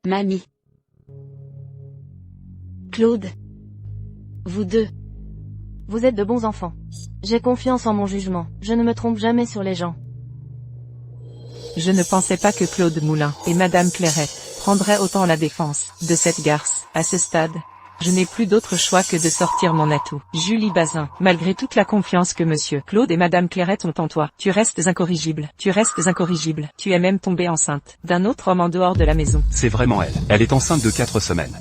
Mamie. Claude. Vous deux. Vous êtes de bons enfants. J'ai confiance en mon jugement. Je ne me trompe jamais sur les gens. Je ne pensais pas que Claude Moulin et Madame Clairette prendraient autant la défense de cette garce. À ce stade, je n'ai plus d'autre choix que de sortir mon atout. Julie Bazin, malgré toute la confiance que Monsieur Claude et Madame Clairette ont en toi, tu restes incorrigible. Tu restes incorrigible. Tu es même tombée enceinte d'un autre homme en dehors de la maison. C'est vraiment elle. Elle est enceinte de 4 semaines.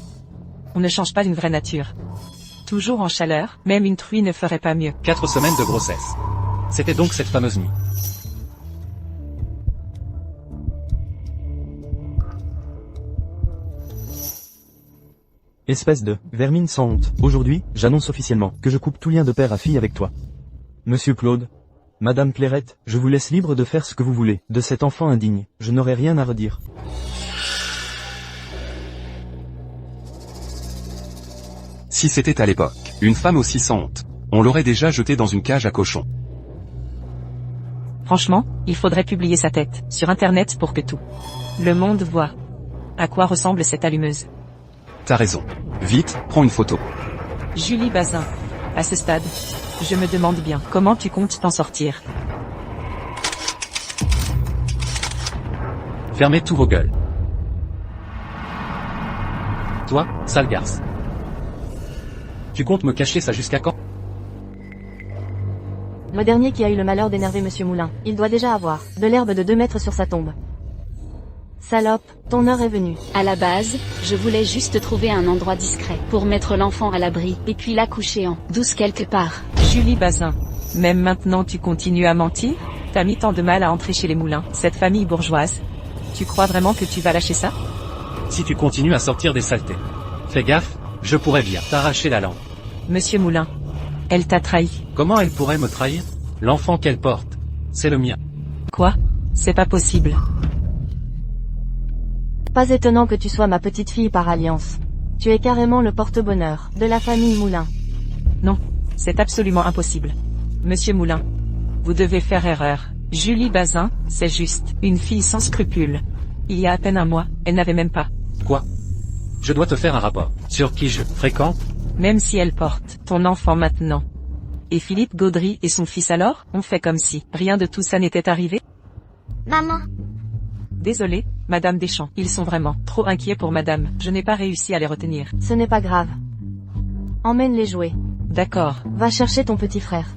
On ne change pas d'une vraie nature. Toujours en chaleur, même une truie ne ferait pas mieux. 4 semaines de grossesse. C'était donc cette fameuse nuit. Espèce de vermine sans honte. Aujourd'hui, j'annonce officiellement que je coupe tout lien de père à fille avec toi. Monsieur Claude, Madame Clairette, je vous laisse libre de faire ce que vous voulez de cet enfant indigne. Je n'aurai rien à redire. Si c'était à l'époque, une femme aussi sans honte, on l'aurait déjà jetée dans une cage à cochons. Franchement, il faudrait publier sa tête sur internet pour que tout le monde voit à quoi ressemble cette allumeuse. T'as raison. Vite, prends une photo. Julie Bazin. À ce stade, je me demande bien comment tu comptes t'en sortir. Fermez tous vos gueules. Toi, sale garce. Tu comptes me cacher ça jusqu'à quand? Le dernier qui a eu le malheur d'énerver Monsieur Moulin, il doit déjà avoir de l'herbe de 2 mètres sur sa tombe. Salope, ton heure est venue. À la base, je voulais juste trouver un endroit discret pour mettre l'enfant à l'abri, et puis la coucher en douce quelque part. Julie Bazin. Même maintenant tu continues à mentir? T'as mis tant de mal à entrer chez les Moulins, cette famille bourgeoise. Tu crois vraiment que tu vas lâcher ça? Si tu continues à sortir des saletés. Fais gaffe, je pourrais bien t'arracher la langue. Monsieur Moulin. Elle t'a trahi. Comment elle pourrait me trahir? L'enfant qu'elle porte, c'est le mien. Quoi? C'est pas possible. Pas étonnant que tu sois ma petite fille par alliance. Tu es carrément le porte-bonheur de la famille Moulin. Non, c'est absolument impossible. Monsieur Moulin. Vous devez faire erreur. Julie Bazin, c'est juste une fille sans scrupules. Il y a à peine un mois, elle n'avait même pas. Quoi? Je dois te faire un rapport sur qui je fréquente? Même si elle porte ton enfant maintenant. Et Philippe Gaudry et son fils alors, on fait comme si rien de tout ça n'était arrivé? Maman, Désolée, Madame Deschamps, ils sont vraiment trop inquiets pour Madame, je n'ai pas réussi à les retenir. Ce n'est pas grave. Emmène-les jouer. D'accord. Va chercher ton petit frère.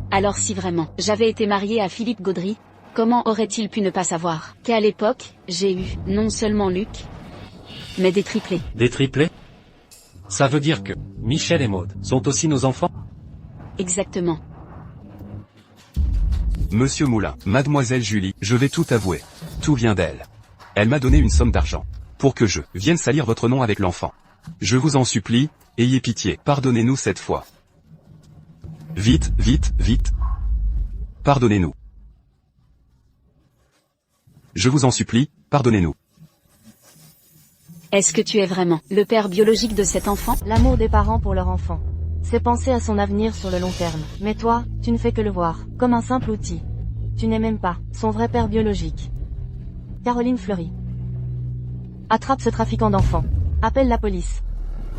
Alors si vraiment, j'avais été mariée à Philippe Gaudry, comment aurait-il pu ne pas savoir qu'à l'époque, j'ai eu, non seulement Luc, mais des triplés. Des triplés? Ça veut dire que Michel et Maud sont aussi nos enfants? Exactement. Monsieur Moulin, mademoiselle Julie, je vais tout avouer. Tout vient d'elle. Elle m'a donné une somme d'argent pour que je vienne salir votre nom avec l'enfant. Je vous en supplie, ayez pitié, pardonnez-nous cette fois. Vite, vite, vite. Pardonnez-nous. Je vous en supplie, pardonnez-nous. Est-ce que tu es vraiment le père biologique de cet enfant? L'amour des parents pour leur enfant. C'est penser à son avenir sur le long terme. Mais toi, tu ne fais que le voir, comme un simple outil. Tu n'es même pas son vrai père biologique. Caroline Fleury. Attrape ce trafiquant d'enfants. Appelle la police.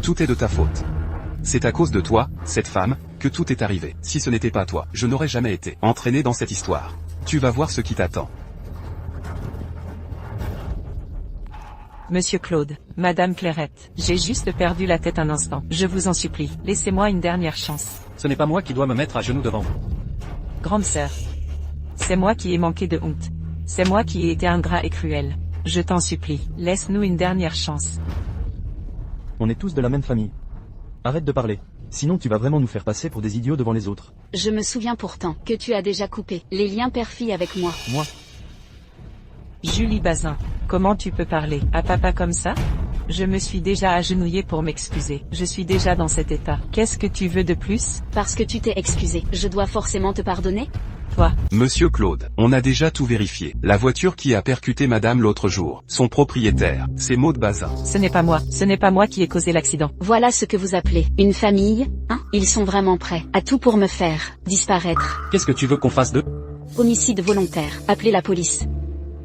Tout est de ta faute. C'est à cause de toi, cette femme, que tout est arrivé. Si ce n'était pas toi, je n'aurais jamais été entraîné dans cette histoire. Tu vas voir ce qui t'attend. Monsieur Claude, Madame Clairette, j'ai juste perdu la tête un instant. Je vous en supplie, laissez-moi une dernière chance. Ce n'est pas moi qui dois me mettre à genoux devant vous. Grande sœur. C'est moi qui ai manqué de honte. C'est moi qui ai été ingrat et cruel. Je t'en supplie, laisse-nous une dernière chance. On est tous de la même famille. Arrête de parler. Sinon tu vas vraiment nous faire passer pour des idiots devant les autres. Je me souviens pourtant que tu as déjà coupé les liens père-fille avec moi. Moi? Julie Bazin, comment tu peux parler à papa comme ça? Je me suis déjà agenouillée pour m'excuser. Je suis déjà dans cet état. Qu'est-ce que tu veux de plus? Parce que tu t'es excusé, je dois forcément te pardonner? Toi. Monsieur Claude, on a déjà tout vérifié. La voiture qui a percuté madame l'autre jour, son propriétaire, c'est Maud Bazin. Ce n'est pas moi qui ai causé l'accident. Voilà ce que vous appelez une famille, hein? Ils sont vraiment prêts à tout pour me faire disparaître. Qu'est-ce que tu veux qu'on fasse d'eux? Homicide volontaire, appelez la police.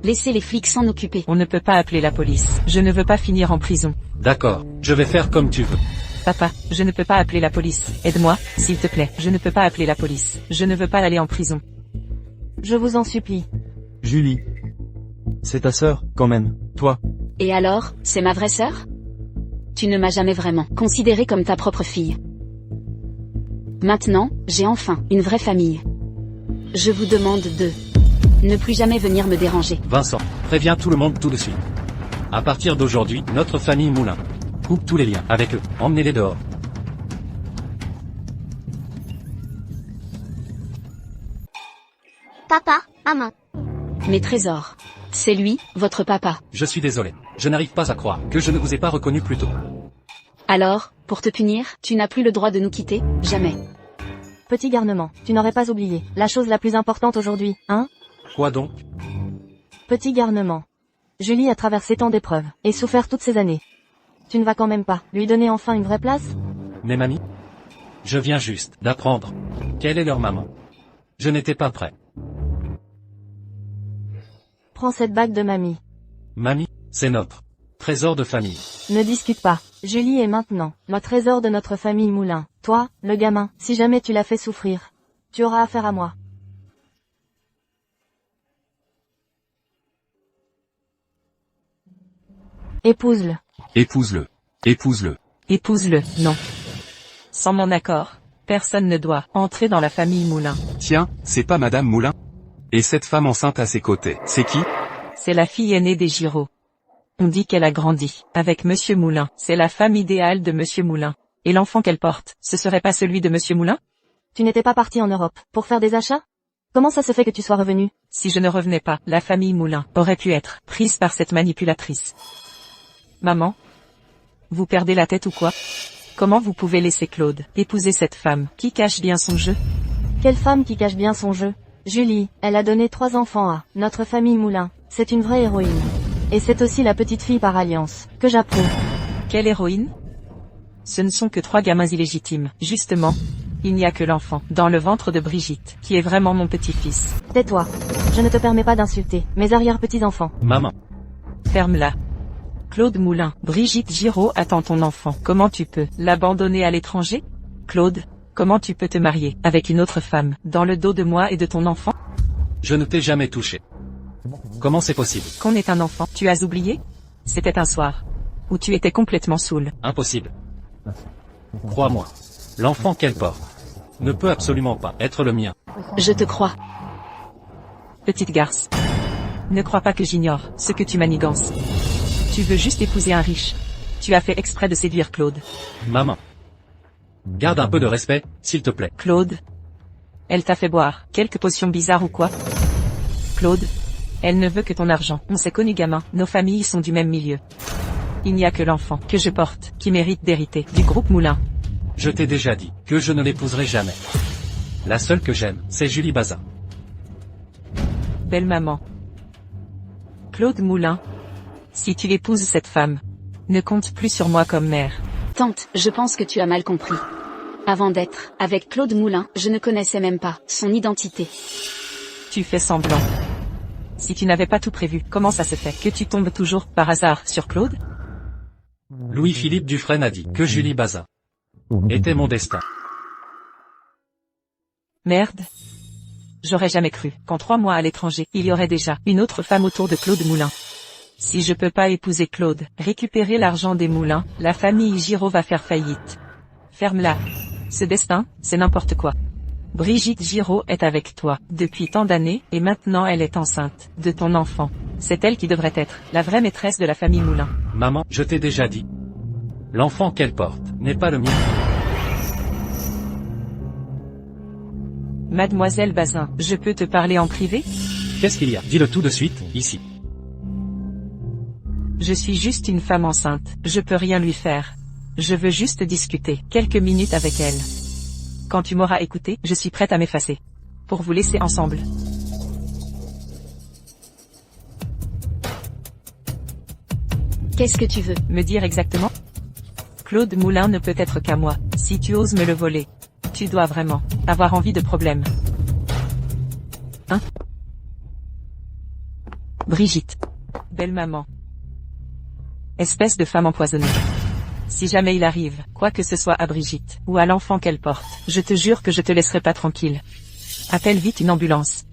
Laissez les flics s'en occuper. On ne peut pas appeler la police. Je ne veux pas finir en prison. D'accord, je vais faire comme tu veux. Papa, je ne peux pas appeler la police. Aide-moi, s'il te plaît. Je ne peux pas appeler la police. Je ne veux pas aller en prison. Je vous en supplie. Julie. C'est ta sœur, quand même. Toi. Et alors, c'est ma vraie sœur? Tu ne m'as jamais vraiment considérée comme ta propre fille. Maintenant, j'ai enfin une vraie famille. Je vous demande de ne plus jamais venir me déranger. Vincent, préviens tout le monde tout de suite. À partir d'aujourd'hui, notre famille Moulin. Coupe tous les liens avec eux, emmenez-les dehors. papa, maman. Mes trésors. C'est lui, votre papa. Je suis désolé. Je n'arrive pas à croire que je ne vous ai pas reconnu plus tôt. Alors, pour te punir, tu n'as plus le droit de nous quitter, jamais. Petit garnement, tu n'aurais pas oublié la chose la plus importante aujourd'hui, hein? Quoi donc? Petit garnement. Julie a traversé tant d'épreuves, et souffert toutes ces années. Tu ne vas quand même pas lui donner enfin une vraie place? Mes mamies? Je viens juste d'apprendre quelle est leur maman. Je n'étais pas prêt. Prends cette bague de mamie. Mamie, c'est notre trésor de famille. Ne discute pas. Julie est maintenant le trésor de notre famille Moulin. Toi, le gamin, si jamais tu l'as fait souffrir, tu auras affaire à moi. Épouse-le. Épouse-le. Épouse-le. Épouse-le, non. Sans mon accord, personne ne doit entrer dans la famille Moulin. Tiens, c'est pas Madame Moulin? Et cette femme enceinte à ses côtés, c'est qui? C'est la fille aînée des Giraud. On dit qu'elle a grandi avec Monsieur Moulin. C'est la femme idéale de Monsieur Moulin. Et l'enfant qu'elle porte, ce serait pas celui de Monsieur Moulin? Tu n'étais pas parti en Europe pour faire des achats? Comment ça se fait que tu sois revenu? Si je ne revenais pas, la famille Moulin aurait pu être prise par cette manipulatrice. Maman? Vous perdez la tête ou quoi? Comment vous pouvez laisser Claude épouser cette femme qui cache bien son jeu? Quelle femme qui cache bien son jeu? Julie, elle a donné 3 enfants à notre famille Moulin. C'est une vraie héroïne. Et c'est aussi la petite fille par alliance, que j'approuve. Quelle héroïne? Ce ne sont que 3 gamins illégitimes. Justement, il n'y a que l'enfant dans le ventre de Brigitte, qui est vraiment mon petit-fils. Tais-toi. Je ne te permets pas d'insulter mes arrière-petits-enfants. Maman. Ferme-la. Claude Moulin, Brigitte Giraud attend ton enfant. Comment tu peux l'abandonner à l'étranger? Claude, comment tu peux te marier avec une autre femme, dans le dos de moi et de ton enfant? Je ne t'ai jamais touché. Comment c'est possible? Qu'on ait un enfant, tu as oublié? C'était un soir où tu étais complètement saoul. Impossible. Crois-moi. L'enfant qu'elle porte ne peut absolument pas être le mien. Je te crois. Petite garce. Ne crois pas que j'ignore ce que tu manigances. Tu veux juste épouser un riche. Tu as fait exprès de séduire Claude. Maman. Garde un peu de respect, s'il te plaît. Claude. Elle t'a fait boire quelques potions bizarres ou quoi? Claude. Elle ne veut que ton argent. On s'est connus gamin, nos familles sont du même milieu. Il n'y a que l'enfant que je porte qui mérite d'hériter du groupe Moulin. Je t'ai déjà dit que je ne l'épouserai jamais. La seule que j'aime, c'est Julie Bazin. Belle maman. Claude Moulin. Si tu épouses cette femme, ne compte plus sur moi comme mère. Tante, je pense que tu as mal compris. Avant d'être avec Claude Moulin, je ne connaissais même pas son identité. Tu fais semblant. Si tu n'avais pas tout prévu, comment ça se fait que tu tombes toujours par hasard sur Claude? Louis-Philippe Dufresne a dit que Julie Bazin était mon destin. Merde. J'aurais jamais cru qu'en 3 mois à l'étranger, il y aurait déjà une autre femme autour de Claude Moulin. Si je peux pas épouser Claude, récupérer l'argent des Moulins, la famille Giraud va faire faillite. Ferme-la. Ce destin, c'est n'importe quoi. Brigitte Giraud est avec toi depuis tant d'années, et maintenant elle est enceinte de ton enfant. C'est elle qui devrait être la vraie maîtresse de la famille Moulin. Maman, je t'ai déjà dit. L'enfant qu'elle porte n'est pas le mien. Mademoiselle Bazin, je peux te parler en privé? Qu'est-ce qu'il y a? Dis-le tout de suite, ici. Je suis juste une femme enceinte, je peux rien lui faire. Je veux juste discuter quelques minutes avec elle. Quand tu m'auras écouté, je suis prête à m'effacer. Pour vous laisser ensemble. Qu'est-ce que tu veux? Me dire exactement? Claude Moulin ne peut être qu'à moi, si tu oses me le voler. Tu dois vraiment avoir envie de problème. Hein? Brigitte. Belle maman. Espèce de femme empoisonnée. Si jamais il arrive, quoi que ce soit à Brigitte, ou à l'enfant qu'elle porte, je te jure que je te laisserai pas tranquille. Appelle vite une ambulance.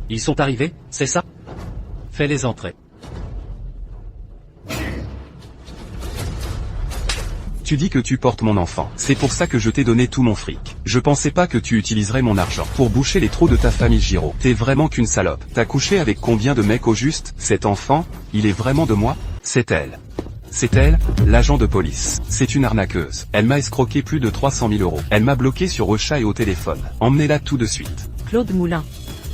Ils sont arrivés, c'est ça? Fais-les entrer. Tu dis que tu portes mon enfant. C'est pour ça que je t'ai donné tout mon fric. Je pensais pas que tu utiliserais mon argent pour boucher les trous de ta famille Giraud. T'es vraiment qu'une salope. T'as couché avec combien de mecs au juste? Cet enfant, il est vraiment de moi? C'est elle. C'est elle, l'agent de police. C'est une arnaqueuse. Elle m'a escroqué plus de 300 000 €. Elle m'a bloqué sur Ocha et au téléphone. Emmenez-la tout de suite. Claude Moulin.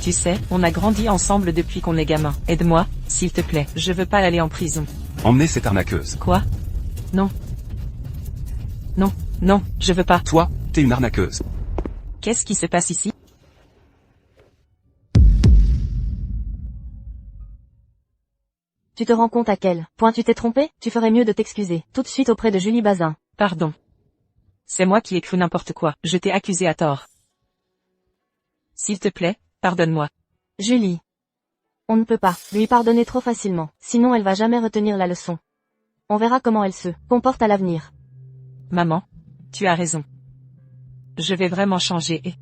Tu sais, on a grandi ensemble depuis qu'on est gamin. Aide-moi, s'il te plaît. Je veux pas aller en prison. Emmenez cette arnaqueuse. Quoi? Non. Non, non, je veux pas. Toi, T'es une arnaqueuse. Qu'est-ce qui se passe ici? Tu te rends compte à quel point tu t'es trompé? Tu ferais mieux de t'excuser, tout de suite auprès de Julie Bazin. Pardon. C'est moi qui ai cru n'importe quoi, je t'ai accusé à tort. S'il te plaît, pardonne-moi. Julie. On ne peut pas lui pardonner trop facilement, sinon elle va jamais retenir la leçon. On verra comment elle se comporte à l'avenir. Maman, tu as raison. Je vais vraiment changer et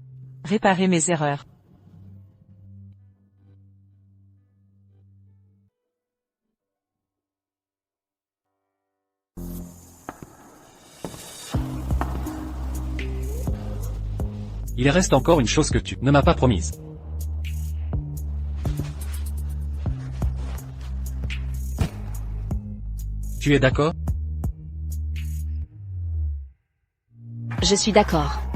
réparer mes erreurs. Il reste encore une chose que tu ne m'as pas promise. Tu es d'accord? Je suis d'accord.